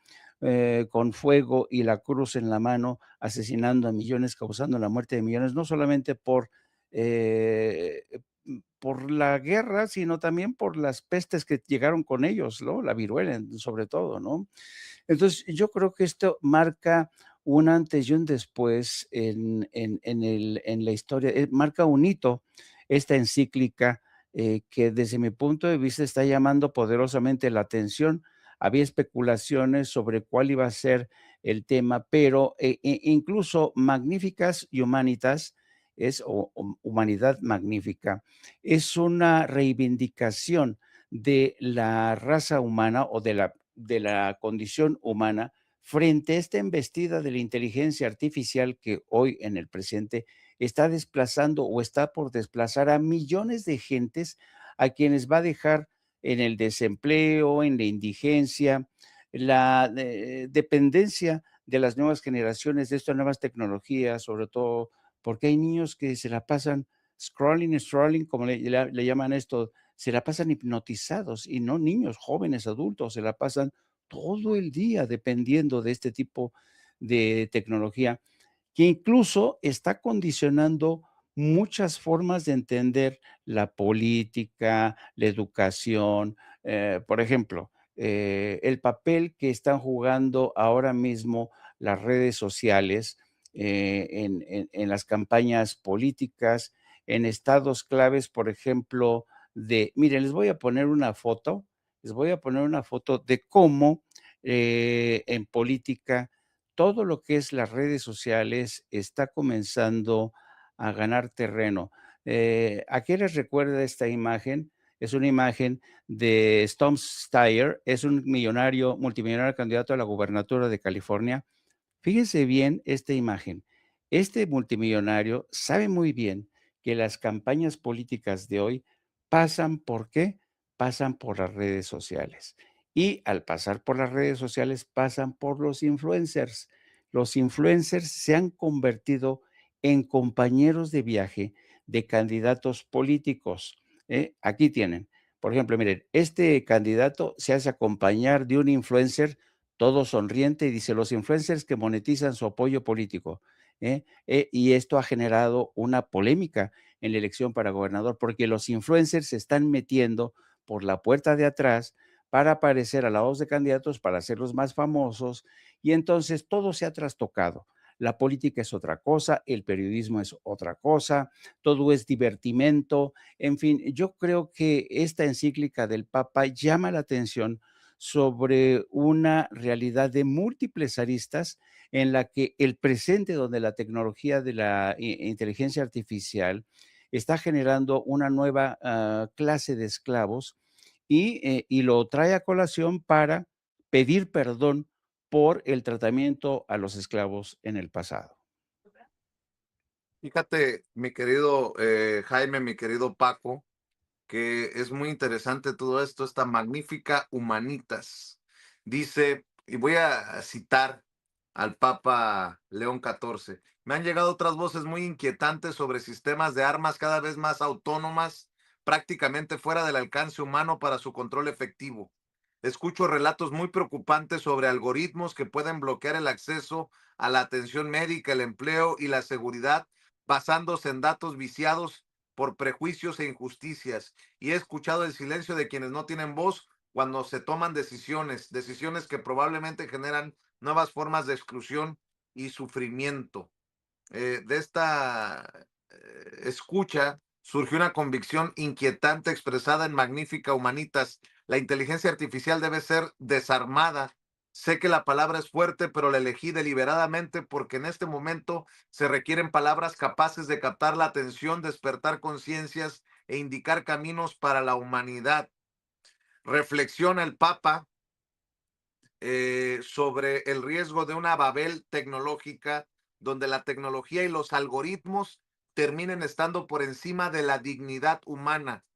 con fuego y la cruz en la mano, asesinando a millones, causando la muerte de millones, no solamente eh, por la guerra, sino también por las pestes que llegaron con ellos, ¿no? La viruela, sobre todo, ¿no? Entonces, yo creo que esto marca un antes y un después en la historia, marca un hito esta encíclica que desde mi punto de vista está llamando poderosamente la atención. Había especulaciones sobre cuál iba a ser el tema, pero incluso Magnificas y Humanitas o Humanidad Magnífica es una reivindicación de la raza humana o de la condición humana frente a esta embestida de la inteligencia artificial que hoy en el presente está desplazando o está por desplazar a millones de gentes a quienes va a dejar en el desempleo, en la indigencia, la dependencia de las nuevas generaciones de estas nuevas tecnologías, sobre todo porque hay niños que se la pasan scrolling, como le llaman esto, se la pasan hipnotizados y no niños, jóvenes, adultos, se la pasan todo el día dependiendo de este tipo de tecnología que incluso está condicionando muchas formas de entender la política, la educación. Por ejemplo, el papel que están jugando ahora mismo las redes sociales en las campañas políticas, en estados claves, por ejemplo, miren, les voy a poner una foto de cómo en política todo lo que es las redes sociales está comenzando a ganar terreno. ¿A qué les recuerda esta imagen? Es una imagen de Tom Steyer, es un multimillonario candidato a la gubernatura de California. Fíjense bien esta imagen. Este multimillonario sabe muy bien que las campañas políticas de hoy pasan ¿por qué? Pasan por las redes sociales. Y al pasar por las redes sociales pasan por los influencers. Los influencers se han convertido en compañeros de viaje de candidatos políticos. Aquí tienen. Por ejemplo, miren, este candidato se hace acompañar de un influencer todo sonriente y dice, los influencers que monetizan su apoyo político. Y esto ha generado una polémica en la elección para gobernador, porque los influencers se están metiendo por la puerta de atrás para aparecer a la voz de candidatos, para hacerlos más famosos, y entonces todo se ha trastocado. La política es otra cosa, el periodismo es otra cosa, todo es divertimento. En fin, yo creo que esta encíclica del Papa llama la atención sobre una realidad de múltiples aristas en la que el presente, donde la tecnología de la inteligencia artificial está generando una nueva clase de esclavos y lo trae a colación para pedir perdón por el tratamiento a los esclavos en el pasado. Fíjate, mi querido Jaime, mi querido Paco, que es muy interesante todo esto, esta magnífica Humanitas. Dice, y voy a citar al Papa León XIV, me han llegado otras voces muy inquietantes sobre sistemas de armas cada vez más autónomas, prácticamente fuera del alcance humano para su control efectivo. Escucho relatos muy preocupantes sobre algoritmos que pueden bloquear el acceso a la atención médica, el empleo y la seguridad, basándose en datos viciados por prejuicios e injusticias. Y he escuchado el silencio de quienes no tienen voz cuando se toman decisiones que probablemente generan nuevas formas de exclusión y sufrimiento. De esta escucha surgió una convicción inquietante expresada en Magnífica Humanitas. La inteligencia artificial debe ser desarmada. Sé que la palabra es fuerte, pero la elegí deliberadamente porque en este momento se requieren palabras capaces de captar la atención, despertar conciencias e indicar caminos para la humanidad. Reflexiona el Papa sobre el riesgo de una Babel tecnológica donde la tecnología y los algoritmos terminen estando por encima de la dignidad humana.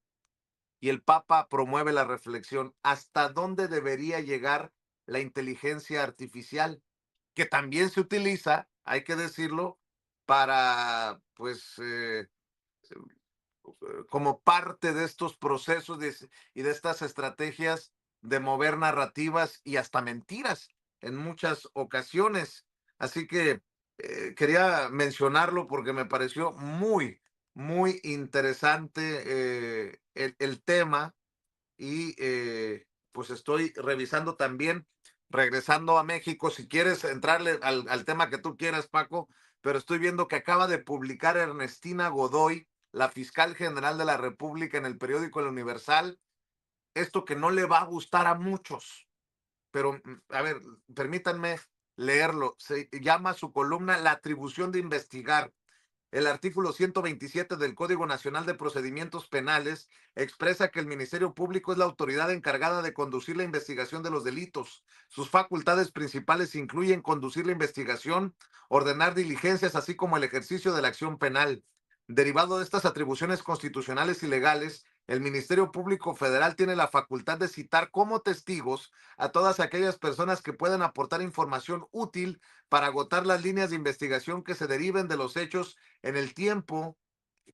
Y el Papa promueve la reflexión, ¿hasta dónde debería llegar la inteligencia artificial? Que también se utiliza, hay que decirlo, para, pues, como parte de estos procesos y de estas estrategias de mover narrativas y hasta mentiras en muchas ocasiones. Así que quería mencionarlo porque me pareció muy, muy interesante el tema y pues estoy revisando también, regresando a México, si quieres entrarle al tema que tú quieras, Paco, pero estoy viendo que acaba de publicar Ernestina Godoy, la fiscal general de la República, en el periódico El Universal, esto que no le va a gustar a muchos, pero a ver, permítanme leerlo. Se llama su columna La atribución de investigar. El artículo 127 del Código Nacional de Procedimientos Penales expresa que el Ministerio Público es la autoridad encargada de conducir la investigación de los delitos. Sus facultades principales incluyen conducir la investigación, ordenar diligencias, así como el ejercicio de la acción penal. Derivado de estas atribuciones constitucionales y legales, el Ministerio Público Federal tiene la facultad de citar como testigos a todas aquellas personas que puedan aportar información útil para agotar las líneas de investigación que se deriven de los hechos en el tiempo,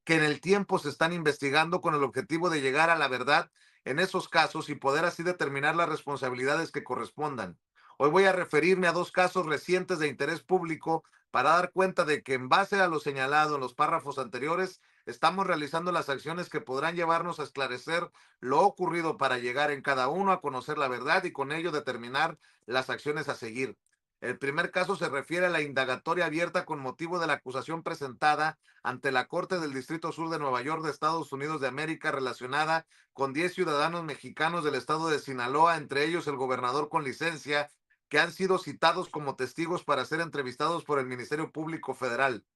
que en el tiempo se están investigando con el objetivo de llegar a la verdad en esos casos y poder así determinar las responsabilidades que correspondan. Hoy voy a referirme a dos casos recientes de interés público para dar cuenta de que en base a lo señalado en los párrafos anteriores, estamos realizando las acciones que podrán llevarnos a esclarecer lo ocurrido para llegar en cada uno a conocer la verdad y con ello determinar las acciones a seguir. El primer caso se refiere a la indagatoria abierta con motivo de la acusación presentada ante la Corte del Distrito Sur de Nueva York de Estados Unidos de América relacionada con 10 ciudadanos mexicanos del estado de Sinaloa, entre ellos el gobernador con licencia, que han sido citados como testigos para ser entrevistados por el Ministerio Público Federal.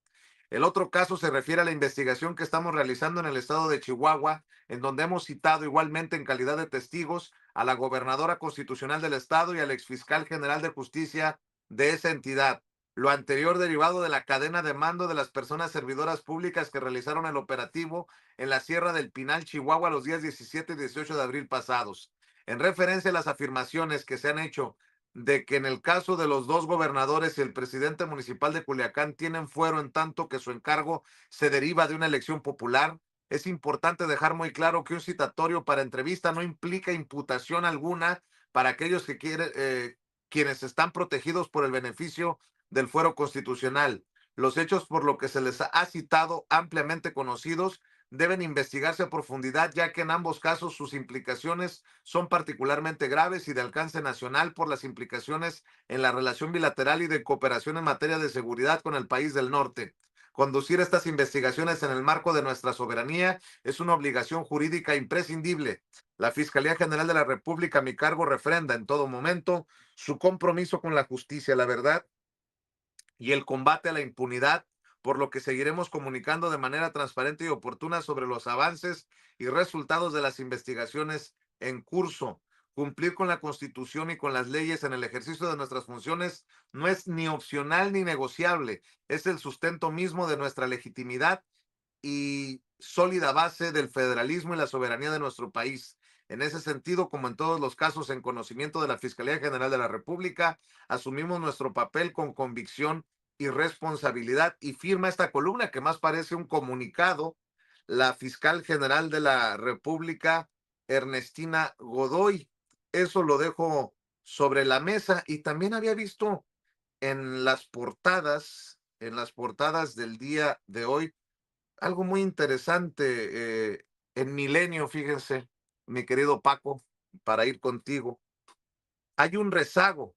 El otro caso se refiere a la investigación que estamos realizando en el estado de Chihuahua, en donde hemos citado igualmente en calidad de testigos a la gobernadora constitucional del estado y al exfiscal general de justicia de esa entidad. Lo anterior derivado de la cadena de mando de las personas servidoras públicas que realizaron el operativo en la Sierra del Pinal, Chihuahua, los días 17 y 18 de abril pasados. En referencia a las afirmaciones que se han hecho de que en el caso de los dos gobernadores y el presidente municipal de Culiacán tienen fuero en tanto que su encargo se deriva de una elección popular, es importante dejar muy claro que un citatorio para entrevista no implica imputación alguna para aquellos que quienes están protegidos por el beneficio del fuero constitucional. Los hechos por lo que se les ha citado ampliamente conocidos deben investigarse a profundidad, ya que en ambos casos sus implicaciones son particularmente graves y de alcance nacional por las implicaciones en la relación bilateral y de cooperación en materia de seguridad con el país del norte. Conducir estas investigaciones en el marco de nuestra soberanía es una obligación jurídica imprescindible. La Fiscalía General de la República, a mi cargo, refrenda en todo momento su compromiso con la justicia, la verdad y el combate a la impunidad, por lo que seguiremos comunicando de manera transparente y oportuna sobre los avances y resultados de las investigaciones en curso. Cumplir con la Constitución y con las leyes en el ejercicio de nuestras funciones no es ni opcional ni negociable, es el sustento mismo de nuestra legitimidad y sólida base del federalismo y la soberanía de nuestro país. En ese sentido, como en todos los casos en conocimiento de la Fiscalía General de la República, asumimos nuestro papel con convicción y responsabilidad, y firma esta columna que más parece un comunicado la fiscal general de la República, Ernestina Godoy. Eso lo dejo sobre la mesa, y también había visto en las portadas del día de hoy, algo muy interesante en Milenio, fíjense, mi querido Paco. para ir contigo. Hay un rezago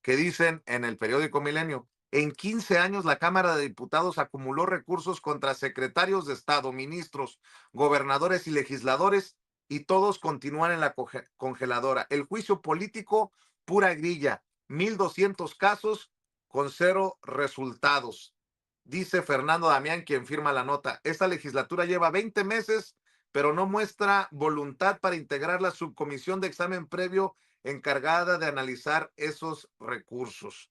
que dicen en el periódico Milenio. En 15 años la Cámara de Diputados acumuló recursos contra secretarios de Estado, ministros, gobernadores y legisladores, y todos continúan en la congeladora. El juicio político, pura grilla. 1,200 casos con 0 resultados. Dice Fernando Damián, quien firma la nota. Esta legislatura lleva 20 meses, pero no muestra voluntad para integrar la subcomisión de examen previo encargada de analizar esos recursos.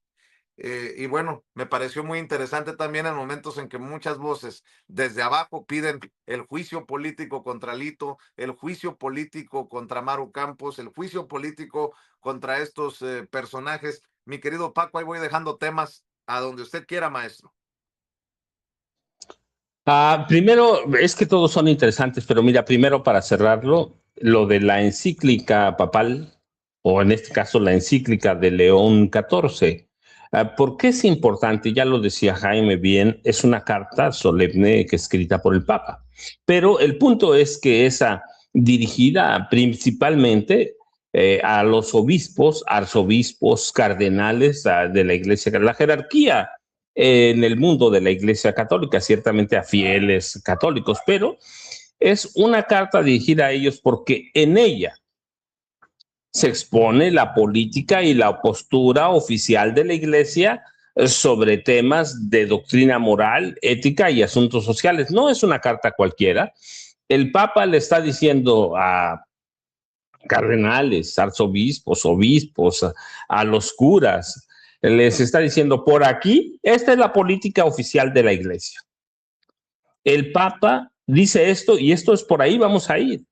Y bueno, me pareció muy interesante también en momentos en que muchas voces desde abajo piden el juicio político contra Lito, el juicio político contra Maru Campos, el juicio político contra estos personajes. Mi querido Paco, ahí voy dejando temas a donde usted quiera, maestro. Primero, es que todos son interesantes, pero mira, primero para cerrarlo, lo de la encíclica papal, o en este caso la encíclica de León XIV. ¿Por qué es importante? Ya lo decía Jaime bien, es una carta solemne que es escrita por el Papa. Pero el punto es que esa dirigida principalmente a los obispos, arzobispos, cardenales de la Iglesia, la jerarquía en el mundo de la Iglesia Católica, ciertamente a fieles católicos, pero es una carta dirigida a ellos porque en ella se expone la política y la postura oficial de la Iglesia sobre temas de doctrina moral, ética y asuntos sociales. No es una carta cualquiera. El Papa le está diciendo a cardenales, arzobispos, obispos, a los curas, les está diciendo, por aquí, esta es la política oficial de la Iglesia. El Papa dice esto y esto es por ahí, vamos a ir.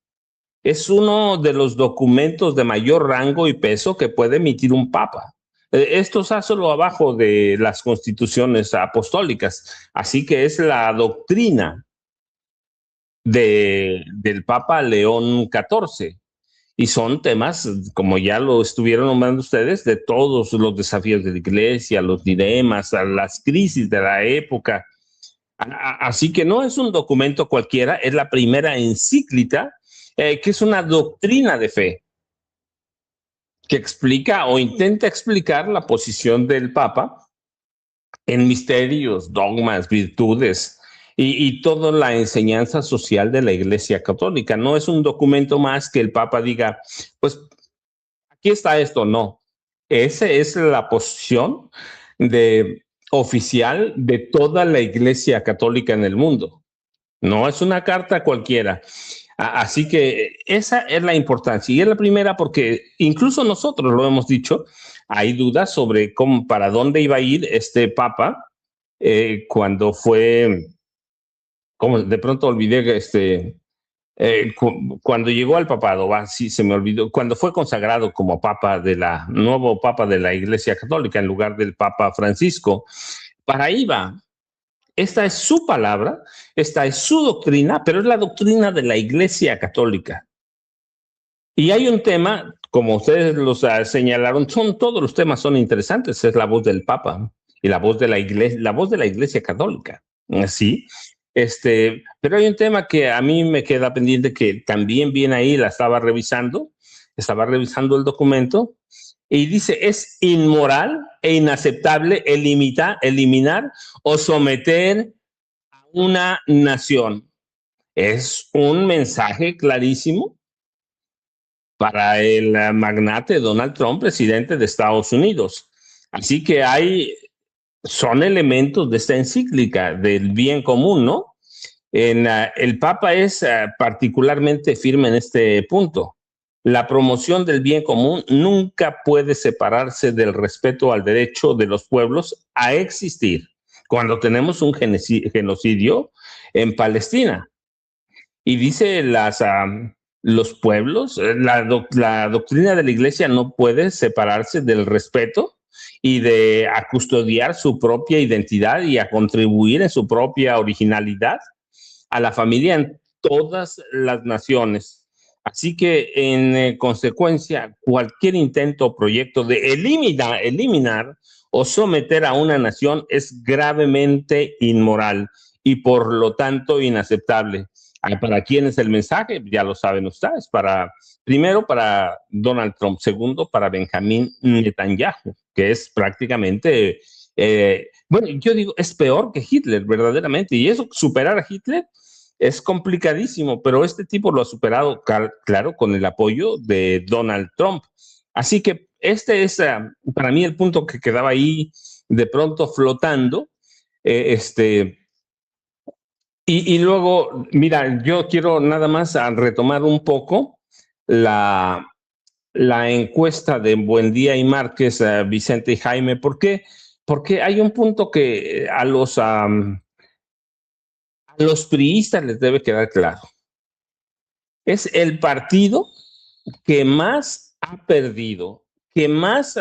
Es uno de los documentos de mayor rango y peso que puede emitir un papa. Esto está solo abajo de las constituciones apostólicas, así que es la doctrina del Papa León XIV. Y son temas, como ya lo estuvieron nombrando ustedes, de todos los desafíos de la Iglesia, los dilemas, las crisis de la época. Así que no es un documento cualquiera, es la primera encíclica que es una doctrina de fe que explica o intenta explicar la posición del Papa en misterios, dogmas, virtudes y toda la enseñanza social de la Iglesia Católica. No es un documento más que el Papa diga, pues aquí está esto, no. Esa es la posición oficial de toda la Iglesia Católica en el mundo. No es una carta cualquiera. Así que esa es la importancia y es la primera porque incluso nosotros lo hemos dicho, hay dudas sobre para dónde iba a ir este Papa cuando fue, de pronto olvidé cuando llegó al papado, sí se me olvidó, cuando fue consagrado como nuevo Papa de la Iglesia Católica en lugar del Papa Francisco, para ahí va. Esta es su palabra, esta es su doctrina, pero es la doctrina de la Iglesia Católica. Y hay un tema, como ustedes los señalaron, todos los temas son interesantes, es la voz del Papa y la voz de la Iglesia Católica. ¿Sí? Pero hay un tema que a mí me queda pendiente, que también viene ahí, estaba revisando el documento, y dice, es inmoral e inaceptable eliminar o someter a una nación. Es un mensaje clarísimo para el magnate Donald Trump, presidente de Estados Unidos. Así que son elementos de esta encíclica del bien común, ¿no? El Papa es particularmente firme en este punto. La promoción del bien común nunca puede separarse del respeto al derecho de los pueblos a existir. Cuando tenemos un genocidio en Palestina. Y dice los pueblos, la doctrina de la Iglesia no puede separarse del respeto y de custodiar su propia identidad y a contribuir en su propia originalidad a la familia en todas las naciones. Así que, en consecuencia, cualquier intento o proyecto de eliminar o someter a una nación es gravemente inmoral y, por lo tanto, inaceptable. ¿Para quién es el mensaje? Ya lo saben ustedes. Primero, para Donald Trump. Segundo, para Benjamín Netanyahu, que es prácticamente, bueno, yo digo, es peor que Hitler, verdaderamente. Y eso, superar a Hitler es complicadísimo, pero este tipo lo ha superado, claro, con el apoyo de Donald Trump. Así que este es, para mí, el punto que quedaba ahí de pronto flotando. Y luego, mira, yo quiero nada más retomar un poco la encuesta de Buendía y Márquez, Vicente y Jaime. ¿Por qué? Porque hay un punto que a los priistas les debe quedar claro. Es el partido que más ha perdido, que más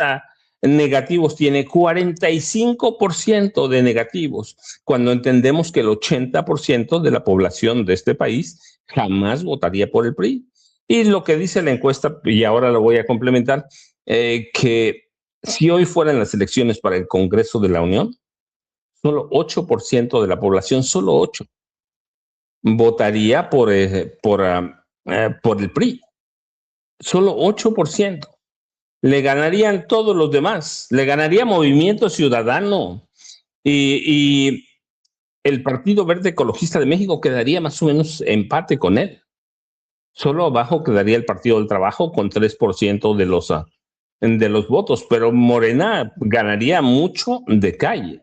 negativos tiene, 45% de negativos, cuando entendemos que el 80% de la población de este país jamás votaría por el PRI. Y lo que dice la encuesta, y ahora lo voy a complementar, que si hoy fueran las elecciones para el Congreso de la Unión, solo 8% de la población, solo 8%, votaría por el PRI. Solo 8%. Le ganarían todos los demás. Le ganaría Movimiento Ciudadano. Y el Partido Verde Ecologista de México quedaría más o menos empate con él. Solo abajo quedaría el Partido del Trabajo con 3% de los votos. Pero Morena ganaría mucho de calle.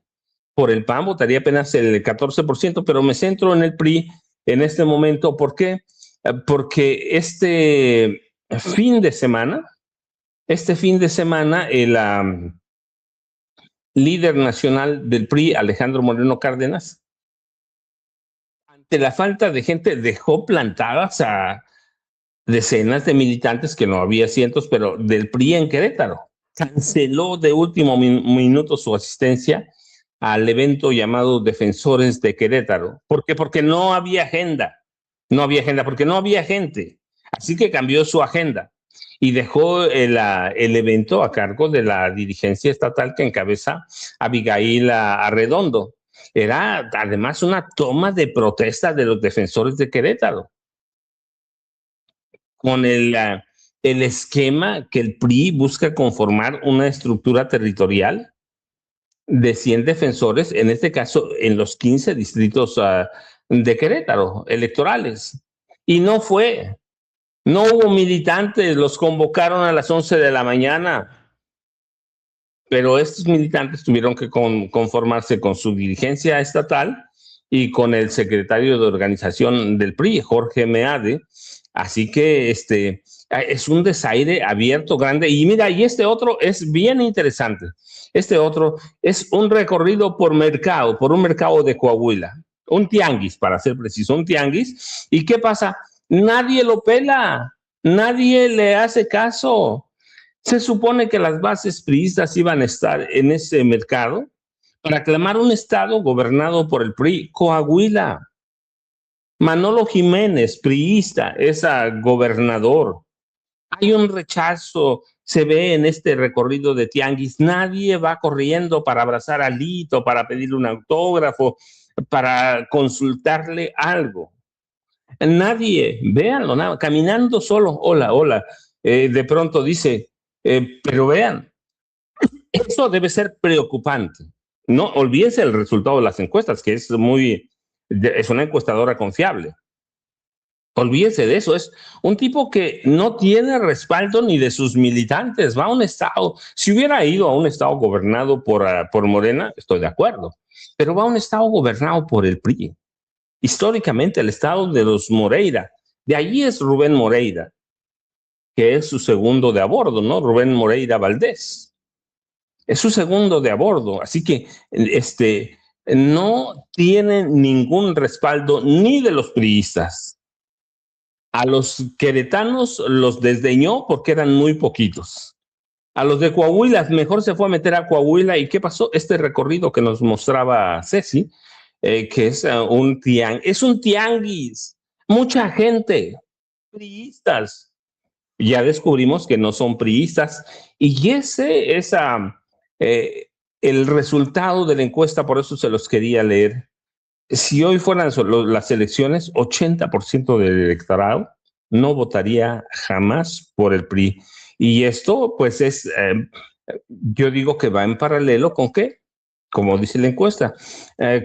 Por el PAN votaría apenas el 14%, pero me centro en el PRI en este momento. ¿Por qué? Porque este fin de semana, el líder nacional del PRI, Alejandro Moreno Cárdenas, ante la falta de gente, dejó plantadas a decenas de militantes, que no había cientos, pero del PRI en Querétaro. Canceló de último minuto su asistencia al evento llamado Defensores de Querétaro. ¿Por qué? Porque no había agenda. No había agenda, porque no había gente. Así que cambió su agenda y dejó el evento a cargo de la dirigencia estatal que encabeza Abigail Arredondo. Era además una toma de protesta de los defensores de Querétaro, con el esquema que el PRI busca conformar una estructura territorial de 100 defensores, en este caso en los 15 distritos de Querétaro electorales. Y no hubo militantes, los convocaron a las 11 de la mañana, pero estos militantes tuvieron que conformarse con su dirigencia estatal y con el secretario de organización del PRI, Jorge Meade. Así que es un desaire abierto, grande. Y mira, y este otro es bien interesante. Este otro es un recorrido por un mercado de Coahuila, un tianguis, para ser preciso, un tianguis. ¿Y qué pasa? Nadie lo pela, nadie le hace caso. Se supone que las bases priistas iban a estar en ese mercado para aclamar un estado gobernado por el PRI, Coahuila. Manolo Jiménez, priista, es gobernador. Hay un rechazo, se ve en este recorrido de tianguis. Nadie va corriendo para abrazar a Lito, para pedirle un autógrafo, para consultarle algo. Nadie, véanlo, nada, caminando solo, hola, hola. De pronto dice, pero vean, eso debe ser preocupante. No olvídense el resultado de las encuestas, que es una encuestadora confiable. Olvídense de eso, es un tipo que no tiene respaldo ni de sus militantes. Va a un estado, si hubiera ido a un estado gobernado por Morena, estoy de acuerdo, pero va a un estado gobernado por el PRI. Históricamente el estado de los Moreira, de allí es Rubén Moreira, que es su segundo de a bordo, ¿no? Rubén Moreira Valdés. Es su segundo de a bordo, así que no tiene ningún respaldo ni de los priistas. A los queretanos los desdeñó porque eran muy poquitos. A los de Coahuila, mejor se fue a meter a Coahuila. ¿Y qué pasó? Este recorrido que nos mostraba Ceci, que es un tianguis. Mucha gente, priistas. Ya descubrimos que no son priistas. Y ese es el resultado de la encuesta, por eso se los quería leer. Si hoy fueran las elecciones, 80% del electorado no votaría jamás por el PRI. Y esto, pues, yo digo que va en paralelo con qué, como dice la encuesta,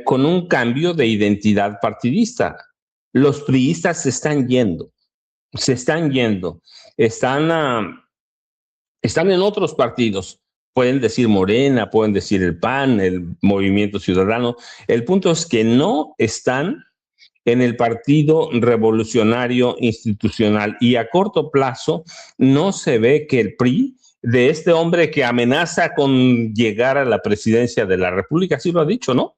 con un cambio de identidad partidista. Los priistas se están yendo, están, están en otros partidos. Pueden decir Morena, pueden decir el PAN, el Movimiento Ciudadano. El punto es que no están en el Partido Revolucionario Institucional y a corto plazo no se ve que el PRI de este hombre que amenaza con llegar a la presidencia de la República, así lo ha dicho, ¿no?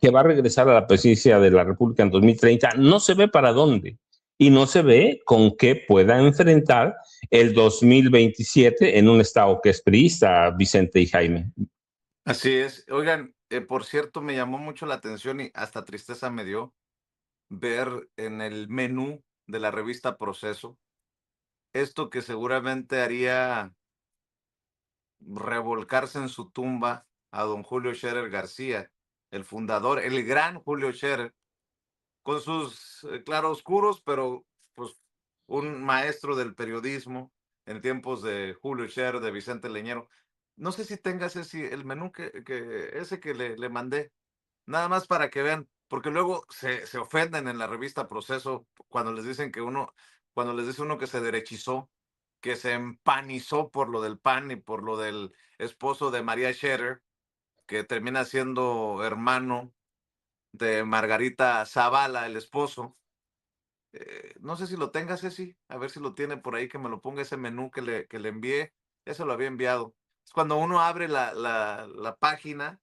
Que va a regresar a la presidencia de la República en 2030, no se ve para dónde y no se ve con qué pueda enfrentar el 2027 en un estado que es priista, Vicente y Jaime. Así es. Oigan, por cierto, me llamó mucho la atención y hasta tristeza me dio ver en el menú de la revista Proceso esto que seguramente haría revolcarse en su tumba a don Julio Scherer García, el fundador, el gran Julio Scherer, con sus claroscuros, pero pues un maestro del periodismo en tiempos de Julio Scherer, de Vicente Leñero. No sé si tengas el menú ese que le mandé, nada más para que vean, porque luego se ofenden en la revista Proceso cuando les dicen cuando les dice uno que se derechizó, que se empanizó por lo del PAN y por lo del esposo de María Scherer, que termina siendo hermano de Margarita Zavala, el esposo. No sé si lo tenga, Ceci, a ver si lo tiene por ahí, que me lo ponga ese menú que le envié. Eso lo había enviado. Es cuando uno abre la página,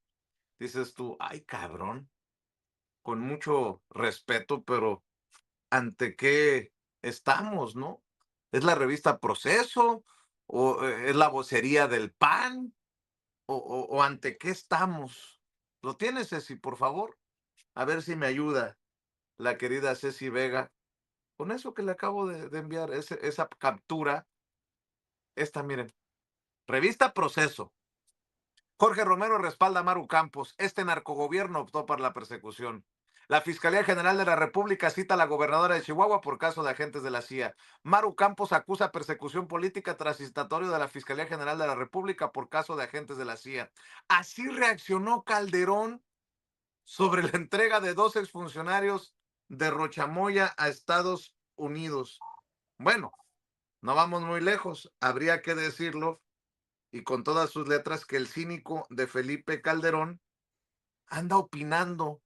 dices tú, ay, cabrón, con mucho respeto, pero ¿ante qué estamos, no? ¿Es la revista Proceso? ¿O es la vocería del PAN? ¿O ante qué estamos? ¿Lo tienes, Ceci, por favor? A ver si me ayuda la querida Ceci Vega con eso que le acabo de enviar, esa captura. Esta, miren, revista Proceso. Jorge Romero respalda a Maru Campos. Este narcogobierno optó por la persecución. La Fiscalía General de la República cita a la gobernadora de Chihuahua por caso de agentes de la CIA. Maru Campos acusa persecución política tras citatorio de la Fiscalía General de la República por caso de agentes de la CIA. Así reaccionó Calderón sobre la entrega de 2 exfuncionarios de Rochamoya a Estados Unidos. Bueno, no vamos muy lejos. Habría que decirlo, y con todas sus letras, que el cínico de Felipe Calderón anda opinando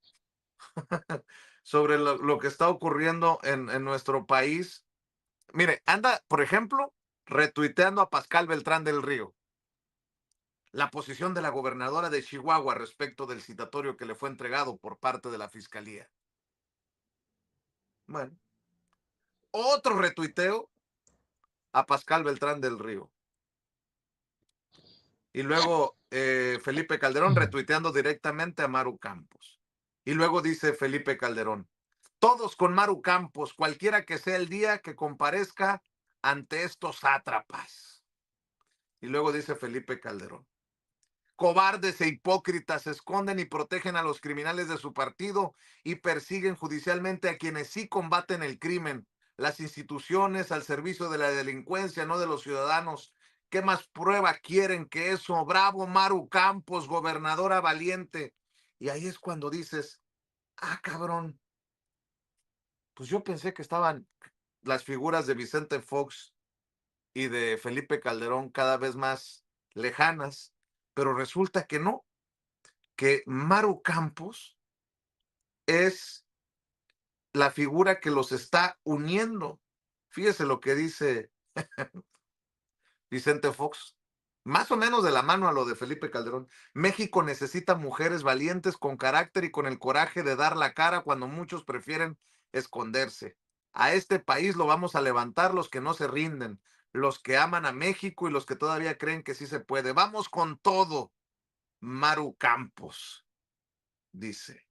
sobre lo que está ocurriendo en nuestro país. Mire, anda, por ejemplo, retuiteando a Pascal Beltrán del Río la posición de la gobernadora de Chihuahua respecto del citatorio que le fue entregado por parte de la Fiscalía. Bueno, otro retuiteo a Pascal Beltrán del Río. Y luego Felipe Calderón retuiteando directamente a Maru Campos. Y luego dice Felipe Calderón, todos con Maru Campos, cualquiera que sea el día que comparezca ante estos sátrapas. Y luego dice Felipe Calderón, cobardes e hipócritas esconden y protegen a los criminales de su partido y persiguen judicialmente a quienes sí combaten el crimen, las instituciones al servicio de la delincuencia, no de los ciudadanos. ¿Qué más prueba quieren que eso? Bravo, Maru Campos, gobernadora valiente. Y ahí es cuando dices, ah, cabrón, pues yo pensé que estaban las figuras de Vicente Fox y de Felipe Calderón cada vez más lejanas, pero resulta que no, que Maru Campos es la figura que los está uniendo. Fíjese lo que dice Vicente Fox, más o menos de la mano a lo de Felipe Calderón. México necesita mujeres valientes con carácter y con el coraje de dar la cara cuando muchos prefieren esconderse. A este país lo vamos a levantar los que no se rinden, los que aman a México y los que todavía creen que sí se puede. Vamos con todo, Maru Campos, dice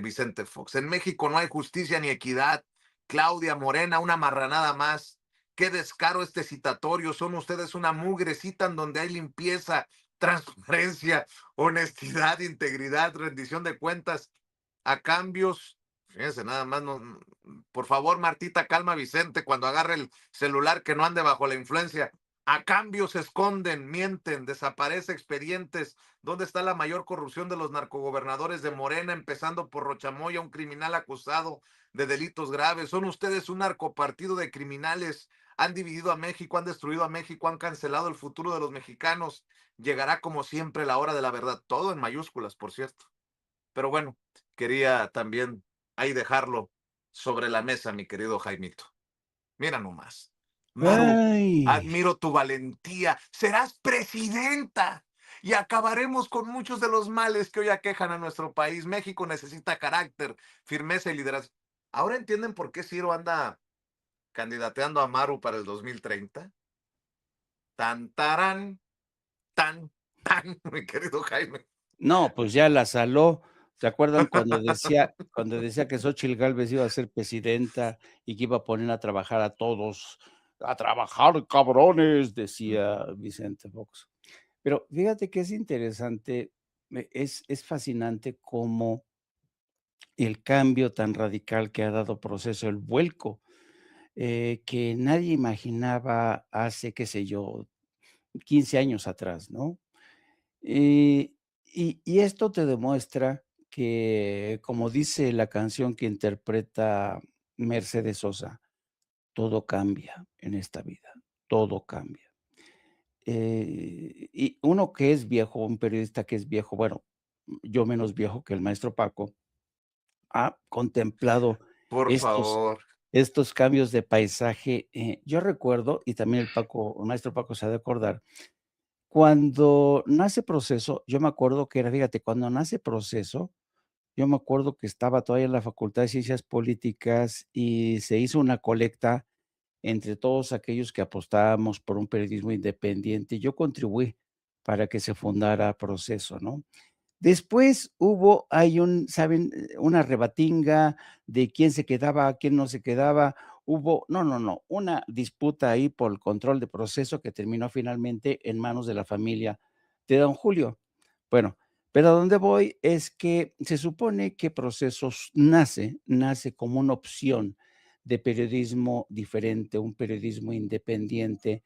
Vicente Fox. En México no hay justicia ni equidad. Claudia Morena, una marranada más. Qué descaro este citatorio. Son ustedes una mugrecita en donde hay limpieza, transparencia, honestidad, integridad, rendición de cuentas. a cambios. Fíjense, nada más, no, por favor, Martita, calma a Vicente cuando agarre el celular, que no ande bajo la influencia. A cambio se esconden, mienten, desaparece expedientes. ¿Dónde está la mayor corrupción de los narcogobernadores de Morena, empezando por Rochamoya, un criminal acusado de delitos graves? Son ustedes un narcopartido de criminales. Han dividido a México, han destruido a México, han cancelado el futuro de los mexicanos. Llegará como siempre la hora de la verdad, todo en mayúsculas, por cierto. Pero bueno, quería también ahí dejarlo sobre la mesa, mi querido Jaimito. Mira nomás. Maru, Ay, admiro tu valentía. Serás presidenta y acabaremos con muchos de los males que hoy aquejan a nuestro país. México necesita carácter, firmeza y liderazgo. ¿Ahora entienden por qué Ciro anda candidateando a Maru para el 2030? Tan, tarán, tan, tan, mi querido Jaime. no, pues ya la saló. ¿Se acuerdan cuando decía que Xóchitl Gálvez iba a ser presidenta y que iba a poner a trabajar a todos? A trabajar, cabrones, decía Vicente Fox. Pero fíjate que es interesante, es fascinante cómo el cambio tan radical que ha dado Proceso, el vuelco, que nadie imaginaba hace, qué sé yo, 15 años atrás, ¿no? Eh, y esto te demuestra que, como dice la canción que interpreta Mercedes Sosa, todo cambia en esta vida, todo cambia. Y uno que es viejo, un periodista que es viejo, bueno, yo menos viejo que el maestro Paco, ha contemplado Por estos, favor. estos cambios de paisaje. Yo recuerdo, y también el maestro Paco se ha de acordar, cuando nace Proceso, yo me acuerdo que era, fíjate, cuando nace Proceso, yo me acuerdo que estaba todavía en la Facultad de Ciencias Políticas y se hizo una colecta entre todos aquellos que apostábamos por un periodismo independiente. Yo contribuí para que se fundara Proceso, ¿no? Después ¿saben? Una rebatinga de quién se quedaba, quién no se quedaba. No, una disputa ahí por el control de Proceso que terminó finalmente en manos de la familia de don Julio. Bueno, pero a donde voy es que se supone que Procesos nace como una opción de periodismo diferente, un periodismo independiente,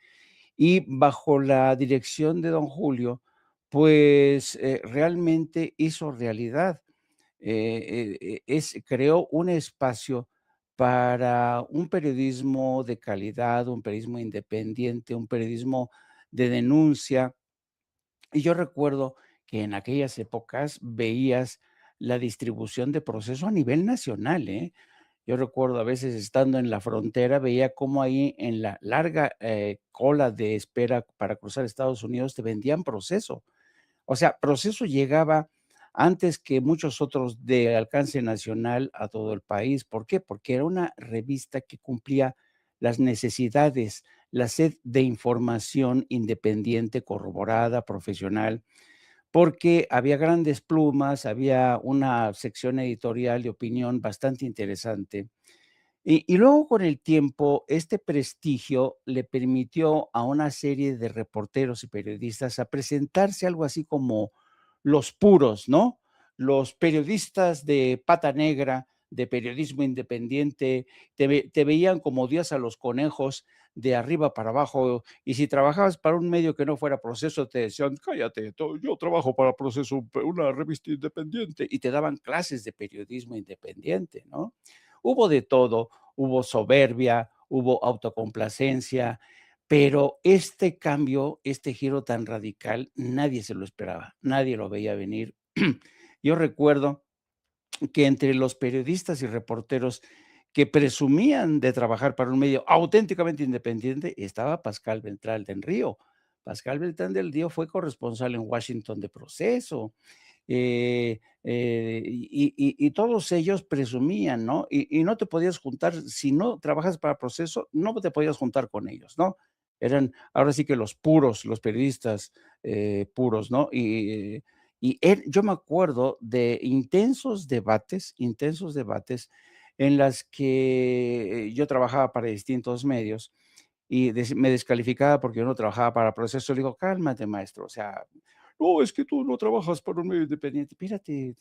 y bajo la dirección de don Julio, pues, realmente hizo realidad, creó un espacio para un periodismo de calidad, un periodismo independiente, un periodismo de denuncia. Y yo recuerdo que en aquellas épocas veías la distribución de Proceso a nivel nacional, ¿eh? Yo recuerdo a veces estando en la frontera, veía cómo ahí en la larga, cola de espera para cruzar Estados Unidos te vendían Proceso. O sea, Proceso llegaba antes que muchos otros de alcance nacional a todo el país. ¿Por qué? Porque era una revista que cumplía las necesidades, la sed de información independiente, corroborada, profesional, porque había grandes plumas, había una sección editorial de opinión bastante interesante. Y luego con el tiempo, este prestigio le permitió a una serie de reporteros y periodistas a presentarse algo así como los puros, ¿no? Los periodistas de pata negra, de periodismo independiente, te veían como Dios a los conejos, de arriba para abajo, y si trabajabas para un medio que no fuera Proceso, te decían, cállate, yo trabajo para Proceso, una revista independiente, y te daban clases de periodismo independiente, ¿no? Hubo de todo, hubo soberbia, hubo autocomplacencia, pero este cambio, este giro tan radical, nadie se lo esperaba, nadie lo veía venir. Yo recuerdo que entre los periodistas y reporteros que presumían de trabajar para un medio auténticamente independiente estaba Pascal Beltrán del Río. Pascal Beltrán del Río fue corresponsal en Washington de Proceso, y todos ellos presumían, ¿no? Y no te podías juntar, si no trabajas para Proceso, no te podías juntar con ellos, ¿no? Eran ahora sí que los puros, los periodistas puros, ¿no? Yo me acuerdo de intensos debates en las que yo trabajaba para distintos medios y me descalificaba porque yo no trabajaba para Proceso. Le digo, cálmate, maestro, o sea, no, es que tú no trabajas para un medio independiente. Fíjate,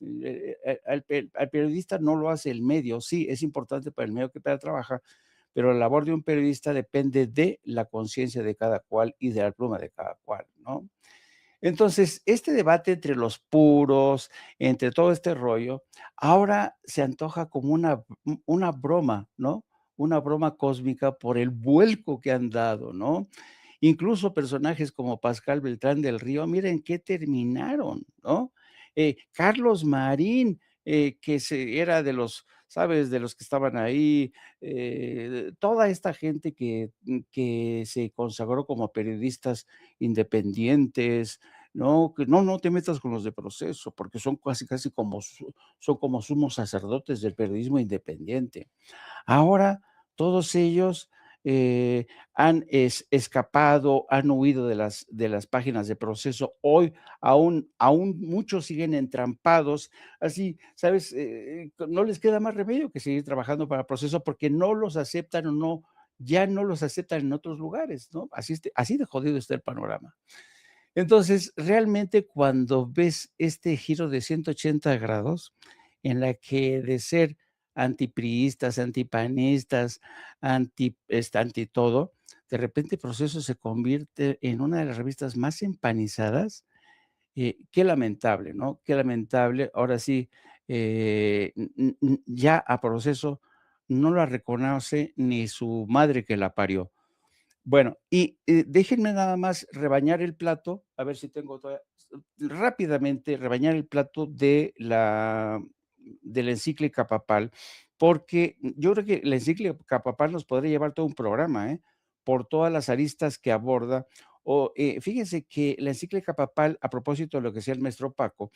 al periodista no lo hace el medio, sí, es importante para el medio que trabaja, pero la labor de un periodista depende de la conciencia de cada cual y de la pluma de cada cual, ¿no? Entonces, este debate entre los puros, entre todo este rollo, ahora se antoja como una broma, ¿no? Una broma cósmica por el vuelco que han dado, ¿no? Incluso personajes como Pascal Beltrán del Río, miren qué terminaron, ¿no? Carlos Marín, era de los, ¿sabes? De los que estaban ahí, toda esta gente que se consagró como periodistas independientes, ¿no? Que no te metas con los de Proceso, porque son casi son como sumos sacerdotes del periodismo independiente. Ahora, todos ellos han escapado, han huido de las páginas de Proceso. Hoy aún muchos siguen entrampados. Así, ¿sabes? No les queda más remedio que seguir trabajando para Proceso porque no los aceptan o no, ya no los aceptan en otros lugares, ¿no? Así de jodido está el panorama. Entonces, realmente cuando ves este giro de 180 grados, en la que de ser antipriistas, antipanistas, anti todo, de repente Proceso se convierte en una de las revistas más empanizadas. Qué lamentable, ¿no? Qué lamentable. Ahora sí, ya a Proceso no la reconoce ni su madre que la parió. Bueno, y déjenme nada más rebañar el plato, a ver si tengo todavía rápidamente rebañar el plato de la encíclica papal, porque yo creo que la encíclica papal nos podría llevar todo un programa, por todas las aristas que aborda. Fíjense que la encíclica papal, a propósito de lo que decía el maestro Paco,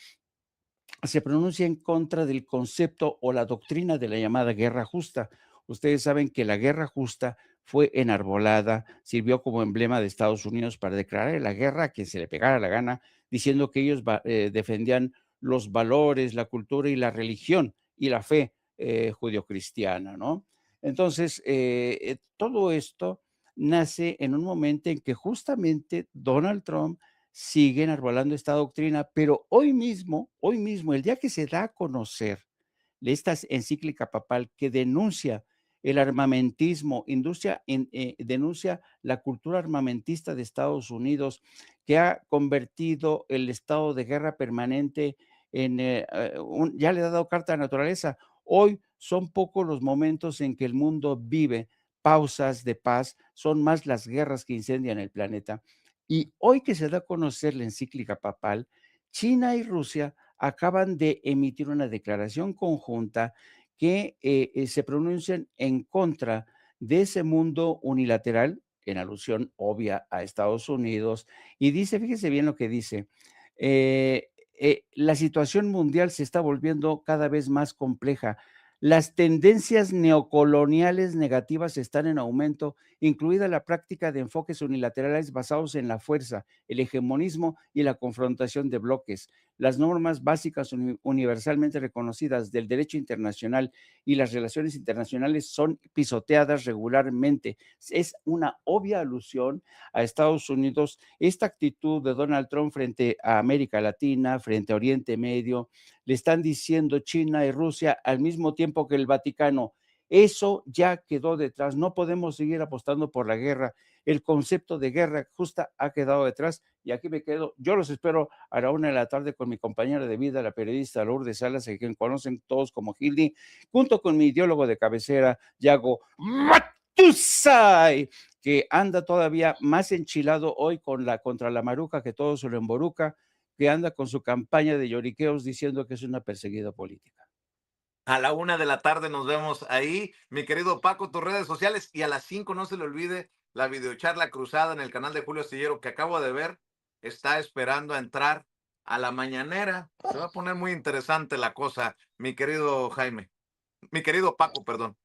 se pronuncia en contra del concepto o la doctrina de la llamada guerra justa. Ustedes saben que la guerra justa fue enarbolada, sirvió como emblema de Estados Unidos para declarar la guerra a quien se le pegara la gana, diciendo que ellos defendían los valores, la cultura y la religión y la fe judio-cristiana, ¿no? Entonces, todo esto nace en un momento en que justamente Donald Trump sigue enarbolando esta doctrina, pero hoy mismo, el día que se da a conocer esta encíclica papal que denuncia el armamentismo, denuncia la cultura armamentista de Estados Unidos, que ha convertido el estado de guerra permanente en, ya le ha dado carta de naturaleza. Hoy son pocos los momentos en que el mundo vive pausas de paz, son más las guerras que incendian el planeta. Y hoy que se da a conocer la encíclica papal, China y Rusia acaban de emitir una declaración conjunta que se pronuncian en contra de ese mundo unilateral, en alusión obvia a Estados Unidos, y dice, fíjese bien lo que dice, la situación mundial se está volviendo cada vez más compleja. Las tendencias neocoloniales negativas están en aumento, incluida la práctica de enfoques unilaterales basados en la fuerza, el hegemonismo y la confrontación de bloques. Las normas básicas universalmente reconocidas del derecho internacional y las relaciones internacionales son pisoteadas regularmente. Es una obvia alusión a Estados Unidos. Esta actitud de Donald Trump frente a América Latina, frente a Oriente Medio, le están diciendo China y Rusia al mismo tiempo que el Vaticano. Eso ya quedó detrás. No podemos seguir apostando por la guerra. El concepto de guerra justa ha quedado detrás y aquí me quedo. Yo los espero a la 1 de la tarde con mi compañera de vida, la periodista Lourdes Salas, a quien conocen todos como Hildy, junto con mi ideólogo de cabecera, Yago Matusay, que anda todavía más enchilado hoy contra la Maruca, que todo se lo emboruca, que anda con su campaña de lloriqueos diciendo que es una perseguida política. A la 1 de la tarde nos vemos ahí. Mi querido Paco, tus redes sociales. Y a las 5 no se le olvide la videocharla cruzada en el canal de Julio Astillero que acabo de ver. Está esperando a entrar a la mañanera. Se va a poner muy interesante la cosa, mi querido Jaime. Mi querido Paco, perdón.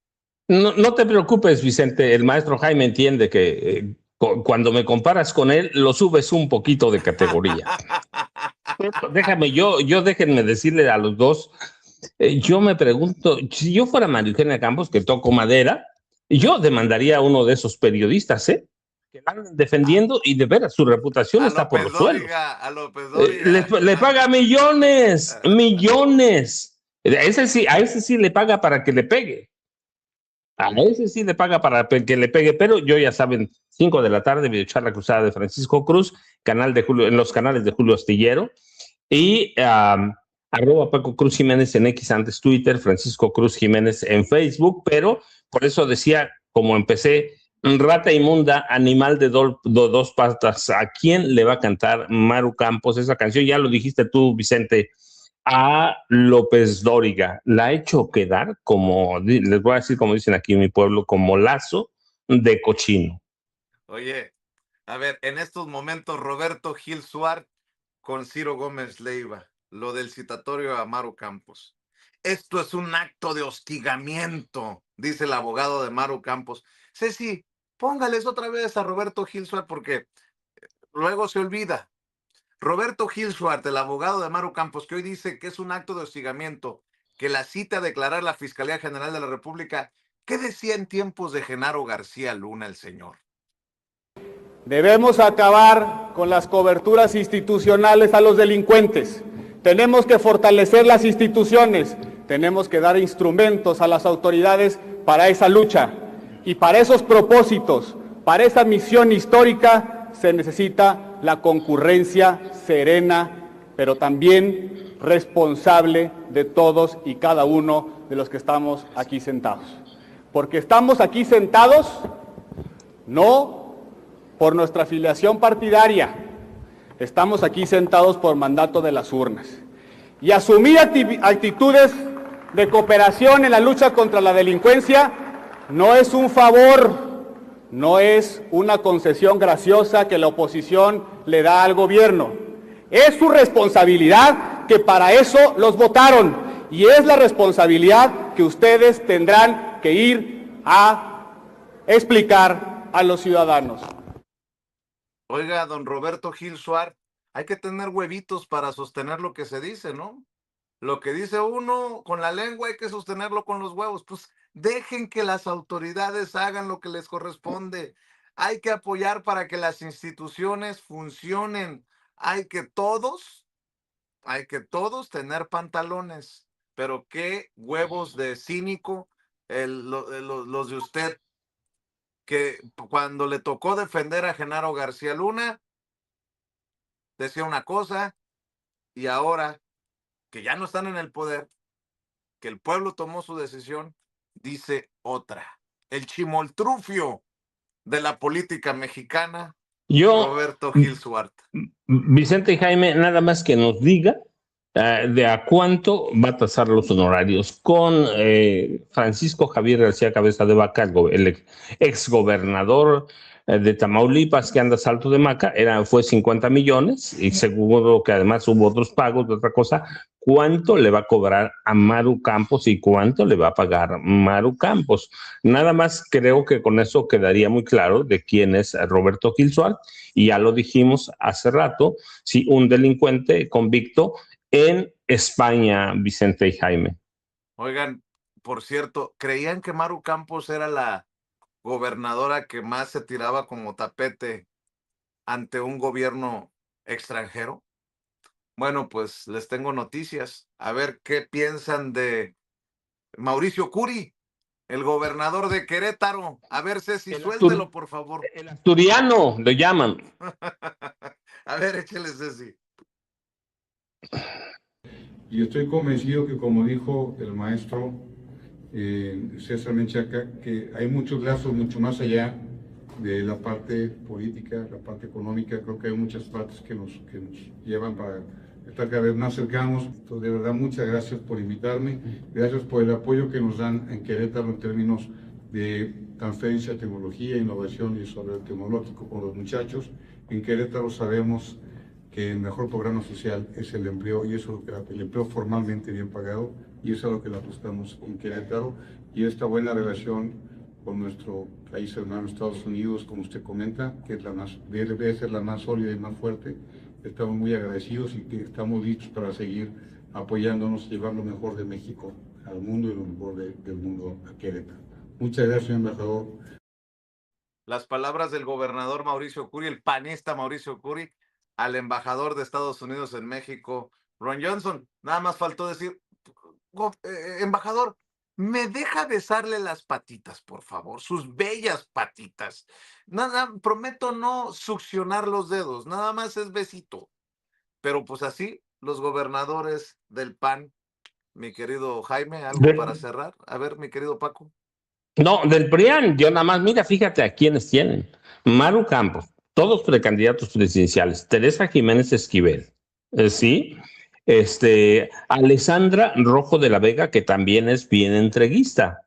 No te preocupes, Vicente. El maestro Jaime entiende que cuando me comparas con él, lo subes un poquito de categoría. Déjenme decirle a los dos, yo me pregunto, si yo fuera María Eugenia Campos, que toco madera, yo demandaría a uno de esos periodistas, que la andan defendiendo y de veras su reputación está por los suelos. A López Dóriga. Le paga millones, millones. A ese sí le paga para que le pegue. A ese sí le paga para que le pegue, pero yo ya saben, 5 de la tarde, videocharla cruzada de Francisco Cruz, en los canales de Julio Astillero, y arroba Paco Cruz Jiménez en X, antes Twitter, Francisco Cruz Jiménez en Facebook, pero por eso decía, como empecé, rata inmunda, animal de dos patas, ¿a quién le va a cantar Maru Campos esa canción? Ya lo dijiste tú, Vicente, a López Dóriga. La ha hecho quedar como, les voy a decir como dicen aquí en mi pueblo, como lazo de cochino. Oye, a ver, en estos momentos Roberto Gil Suárez con Ciro Gómez Leiva, lo del citatorio a Maru Campos. Esto es un acto de hostigamiento, dice el abogado de Maru Campos. Ceci, póngales otra vez a Roberto Gil Suárez porque luego se olvida. Roberto Gil Suárez, el abogado de Maru Campos, que hoy dice que es un acto de hostigamiento, que la cita a declarar la Fiscalía General de la República. ¿Qué decía en tiempos de Genaro García Luna el señor? Debemos acabar con las coberturas institucionales a los delincuentes. Tenemos que fortalecer las instituciones. Tenemos que dar instrumentos a las autoridades para esa lucha. Y para esos propósitos, para esa misión histórica, se necesita la concurrencia serena, pero también responsable de todos y cada uno de los que estamos aquí sentados. Porque estamos aquí sentados no por nuestra afiliación partidaria, estamos aquí sentados por mandato de las urnas. Y asumir actitudes de cooperación en la lucha contra la delincuencia no es un favor, no es una concesión graciosa que la oposición le da al gobierno. Es su responsabilidad, que para eso los votaron, y es la responsabilidad que ustedes tendrán que ir a explicar a los ciudadanos. Oiga, don Roberto Gil Suárez, hay que tener huevitos para sostener lo que se dice, ¿no? Lo que dice uno con la lengua hay que sostenerlo con los huevos. Pues dejen que las autoridades hagan lo que les corresponde. Hay que apoyar para que las instituciones funcionen. Hay que todos tener pantalones. Pero qué huevos de cínico los de usted, que cuando le tocó defender a Genaro García Luna, decía una cosa, y ahora que ya no están en el poder, que el pueblo tomó su decisión, dice otra. El chimoltrufio de la política mexicana, Roberto Gil Suárez. Vicente y Jaime, nada más que nos diga de a cuánto va a tasar los honorarios con Francisco Javier García Cabeza de Vaca, el exgobernador de Tamaulipas, que anda salto de maca, fue 50 millones, y seguro que además hubo otros pagos de otra cosa. ¿Cuánto le va a cobrar a Maru Campos y cuánto le va a pagar Maru Campos? Nada más creo que con eso quedaría muy claro de quién es Roberto Gil Suárez, y ya lo dijimos hace rato, si un delincuente convicto en España, Vicente y Jaime. Oigan, por cierto, ¿creían que Maru Campos era la gobernadora que más se tiraba como tapete ante un gobierno extranjero? Bueno, pues les tengo noticias. A ver qué piensan de Mauricio Curi, el gobernador de Querétaro. A ver, Ceci, suéltelo, por favor. El asturiano, le llaman. A ver, échale, Ceci. Y estoy convencido que, como dijo el maestro César Menchaca, que hay muchos lazos mucho más allá de la parte política, la parte económica. Creo que hay muchas partes que nos llevan para estar cada vez más cercanos. Entonces, de verdad, muchas gracias por invitarme. Gracias por el apoyo que nos dan en Querétaro en términos de transferencia de tecnología, innovación y desarrollo tecnológico con los muchachos. En Querétaro sabemos que el mejor programa social es el empleo, y eso es el empleo formalmente bien pagado, y eso es lo que le apostamos en Querétaro. Y esta buena relación con nuestro país hermano Estados Unidos, como usted comenta, que es debe ser la más sólida y más fuerte. Estamos muy agradecidos y que estamos listos para seguir apoyándonos, llevar lo mejor de México al mundo y lo mejor del mundo a Querétaro. Muchas gracias, embajador. las palabras del gobernador Mauricio Curi, el panista Mauricio Curi, al embajador de Estados Unidos en México, Ron Johnson. Nada más faltó decir, embajador, ¿me deja besarle las patitas, por favor? Sus bellas patitas. Nada, prometo no succionar los dedos, nada más es besito. Pero pues así, los gobernadores del PAN, mi querido Jaime, ¿algo para cerrar? A ver, mi querido Paco. No, del PRIAN, yo nada más, mira, fíjate a quiénes tienen. Maru Campos, todos precandidatos presidenciales. Teresa Jiménez Esquivel, sí. Alessandra Rojo de la Vega, que también es bien entreguista.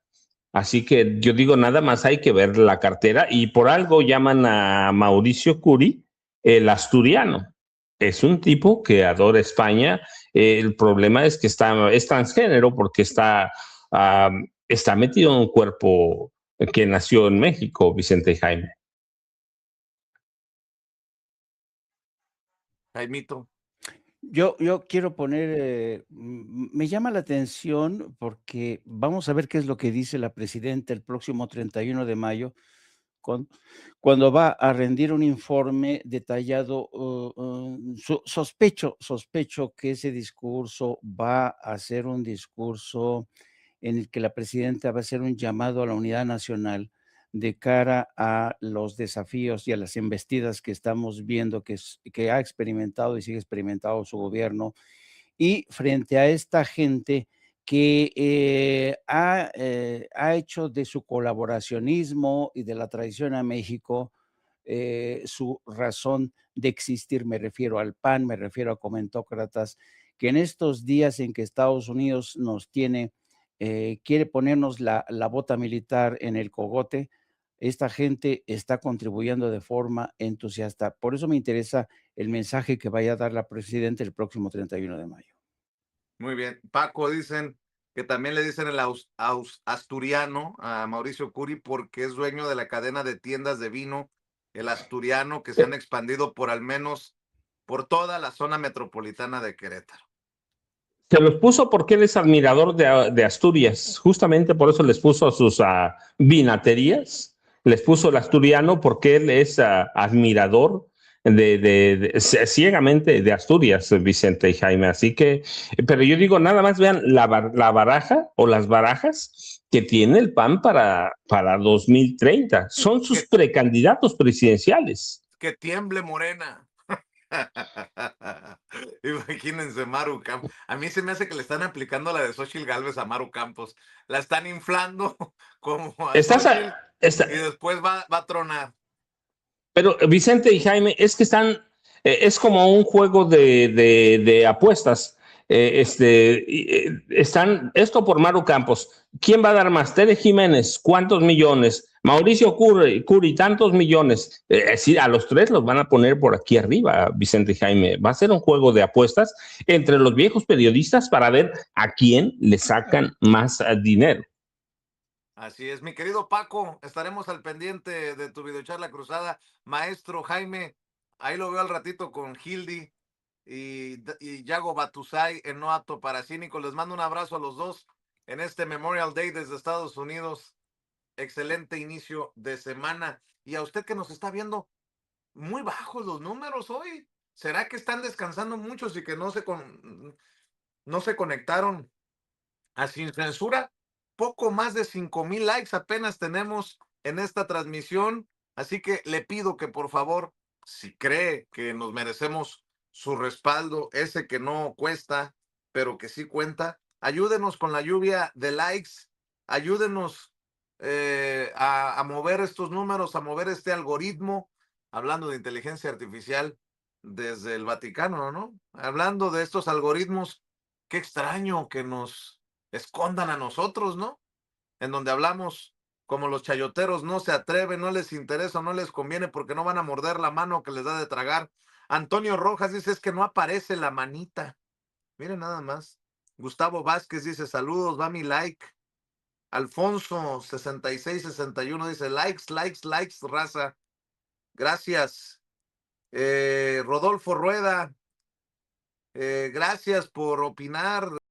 Así que yo digo, nada más hay que ver la cartera y por algo llaman a Mauricio Curi el asturiano. Es un tipo que adora España. El problema es que es transgénero porque está metido en un cuerpo que nació en México, Vicente Jaime. Jaimito. Yo quiero poner, me llama la atención porque vamos a ver qué es lo que dice la presidenta el próximo 31 de mayo, cuando va a rendir un informe detallado. Sospecho que ese discurso va a ser un discurso en el que la presidenta va a hacer un llamado a la unidad nacional de cara a los desafíos y a las embestidas que estamos viendo que ha experimentado y sigue experimentando su gobierno, y frente a esta gente que ha hecho de su colaboracionismo y de la traición a México su razón de existir. Me refiero al PAN, me refiero a comentócratas, que en estos días en que Estados Unidos nos quiere ponernos la bota militar en el cogote, esta gente está contribuyendo de forma entusiasta. Por eso me interesa el mensaje que vaya a dar la presidenta el próximo 31 de mayo. Muy bien. Paco, dicen que también le dicen el asturiano a Mauricio Curi porque es dueño de la cadena de tiendas de vino, el Asturiano, que se han expandido por al menos por toda la zona metropolitana de Querétaro. Se los puso porque él es admirador de Asturias. Justamente por eso les puso a sus vinaterías, les puso el asturiano porque él es admirador ciegamente de Asturias, Vicente y Jaime. Así que, pero yo digo, nada más vean la baraja o las barajas que tiene el PAN para 2030. Son sus precandidatos presidenciales. Que tiemble Morena. Imagínense Maru Campos. A mí se me hace que le están aplicando la de Xochitl Gálvez a Maru Campos. La están inflando como a Xochitl y después va a tronar. Pero Vicente y Jaime, es que es como un juego de apuestas. Esto por Maru Campos. ¿Quién va a dar más? Tere Jiménez, ¿cuántos millones? Mauricio Curi, tantos millones. A los tres los van a poner por aquí arriba, Vicente y Jaime. Va a ser un juego de apuestas entre los viejos periodistas para ver a quién le sacan más dinero. Así es, mi querido Paco, estaremos al pendiente de tu videocharla cruzada. Maestro Jaime, ahí lo veo al ratito con Hildy y Yago Batusay en No Apto para Cínicos. Les mando un abrazo a los dos en este Memorial Day desde Estados Unidos. Excelente inicio de semana. Y a usted que nos está viendo, muy bajos los números hoy. ¿Será que están descansando muchos y que no se conectaron a Sin Censura? Poco más de 5,000 likes apenas tenemos en esta transmisión, así que le pido que por favor, si cree que nos merecemos su respaldo, ese que no cuesta, pero que sí cuenta, ayúdenos con la lluvia de likes, ayúdenos a mover estos números, a mover este algoritmo, hablando de inteligencia artificial desde el Vaticano, ¿no? Hablando de estos algoritmos, qué extraño que nos escondan a nosotros, ¿no? En donde hablamos como los chayoteros, no se atreven, no les interesa, no les conviene porque no van a morder la mano que les da de tragar. Antonio Rojas dice, es que no aparece la manita. Miren nada más. Gustavo Vázquez dice, saludos, va mi like. Alfonso 6661 dice, likes, raza. Gracias. Rodolfo Rueda, gracias por opinar.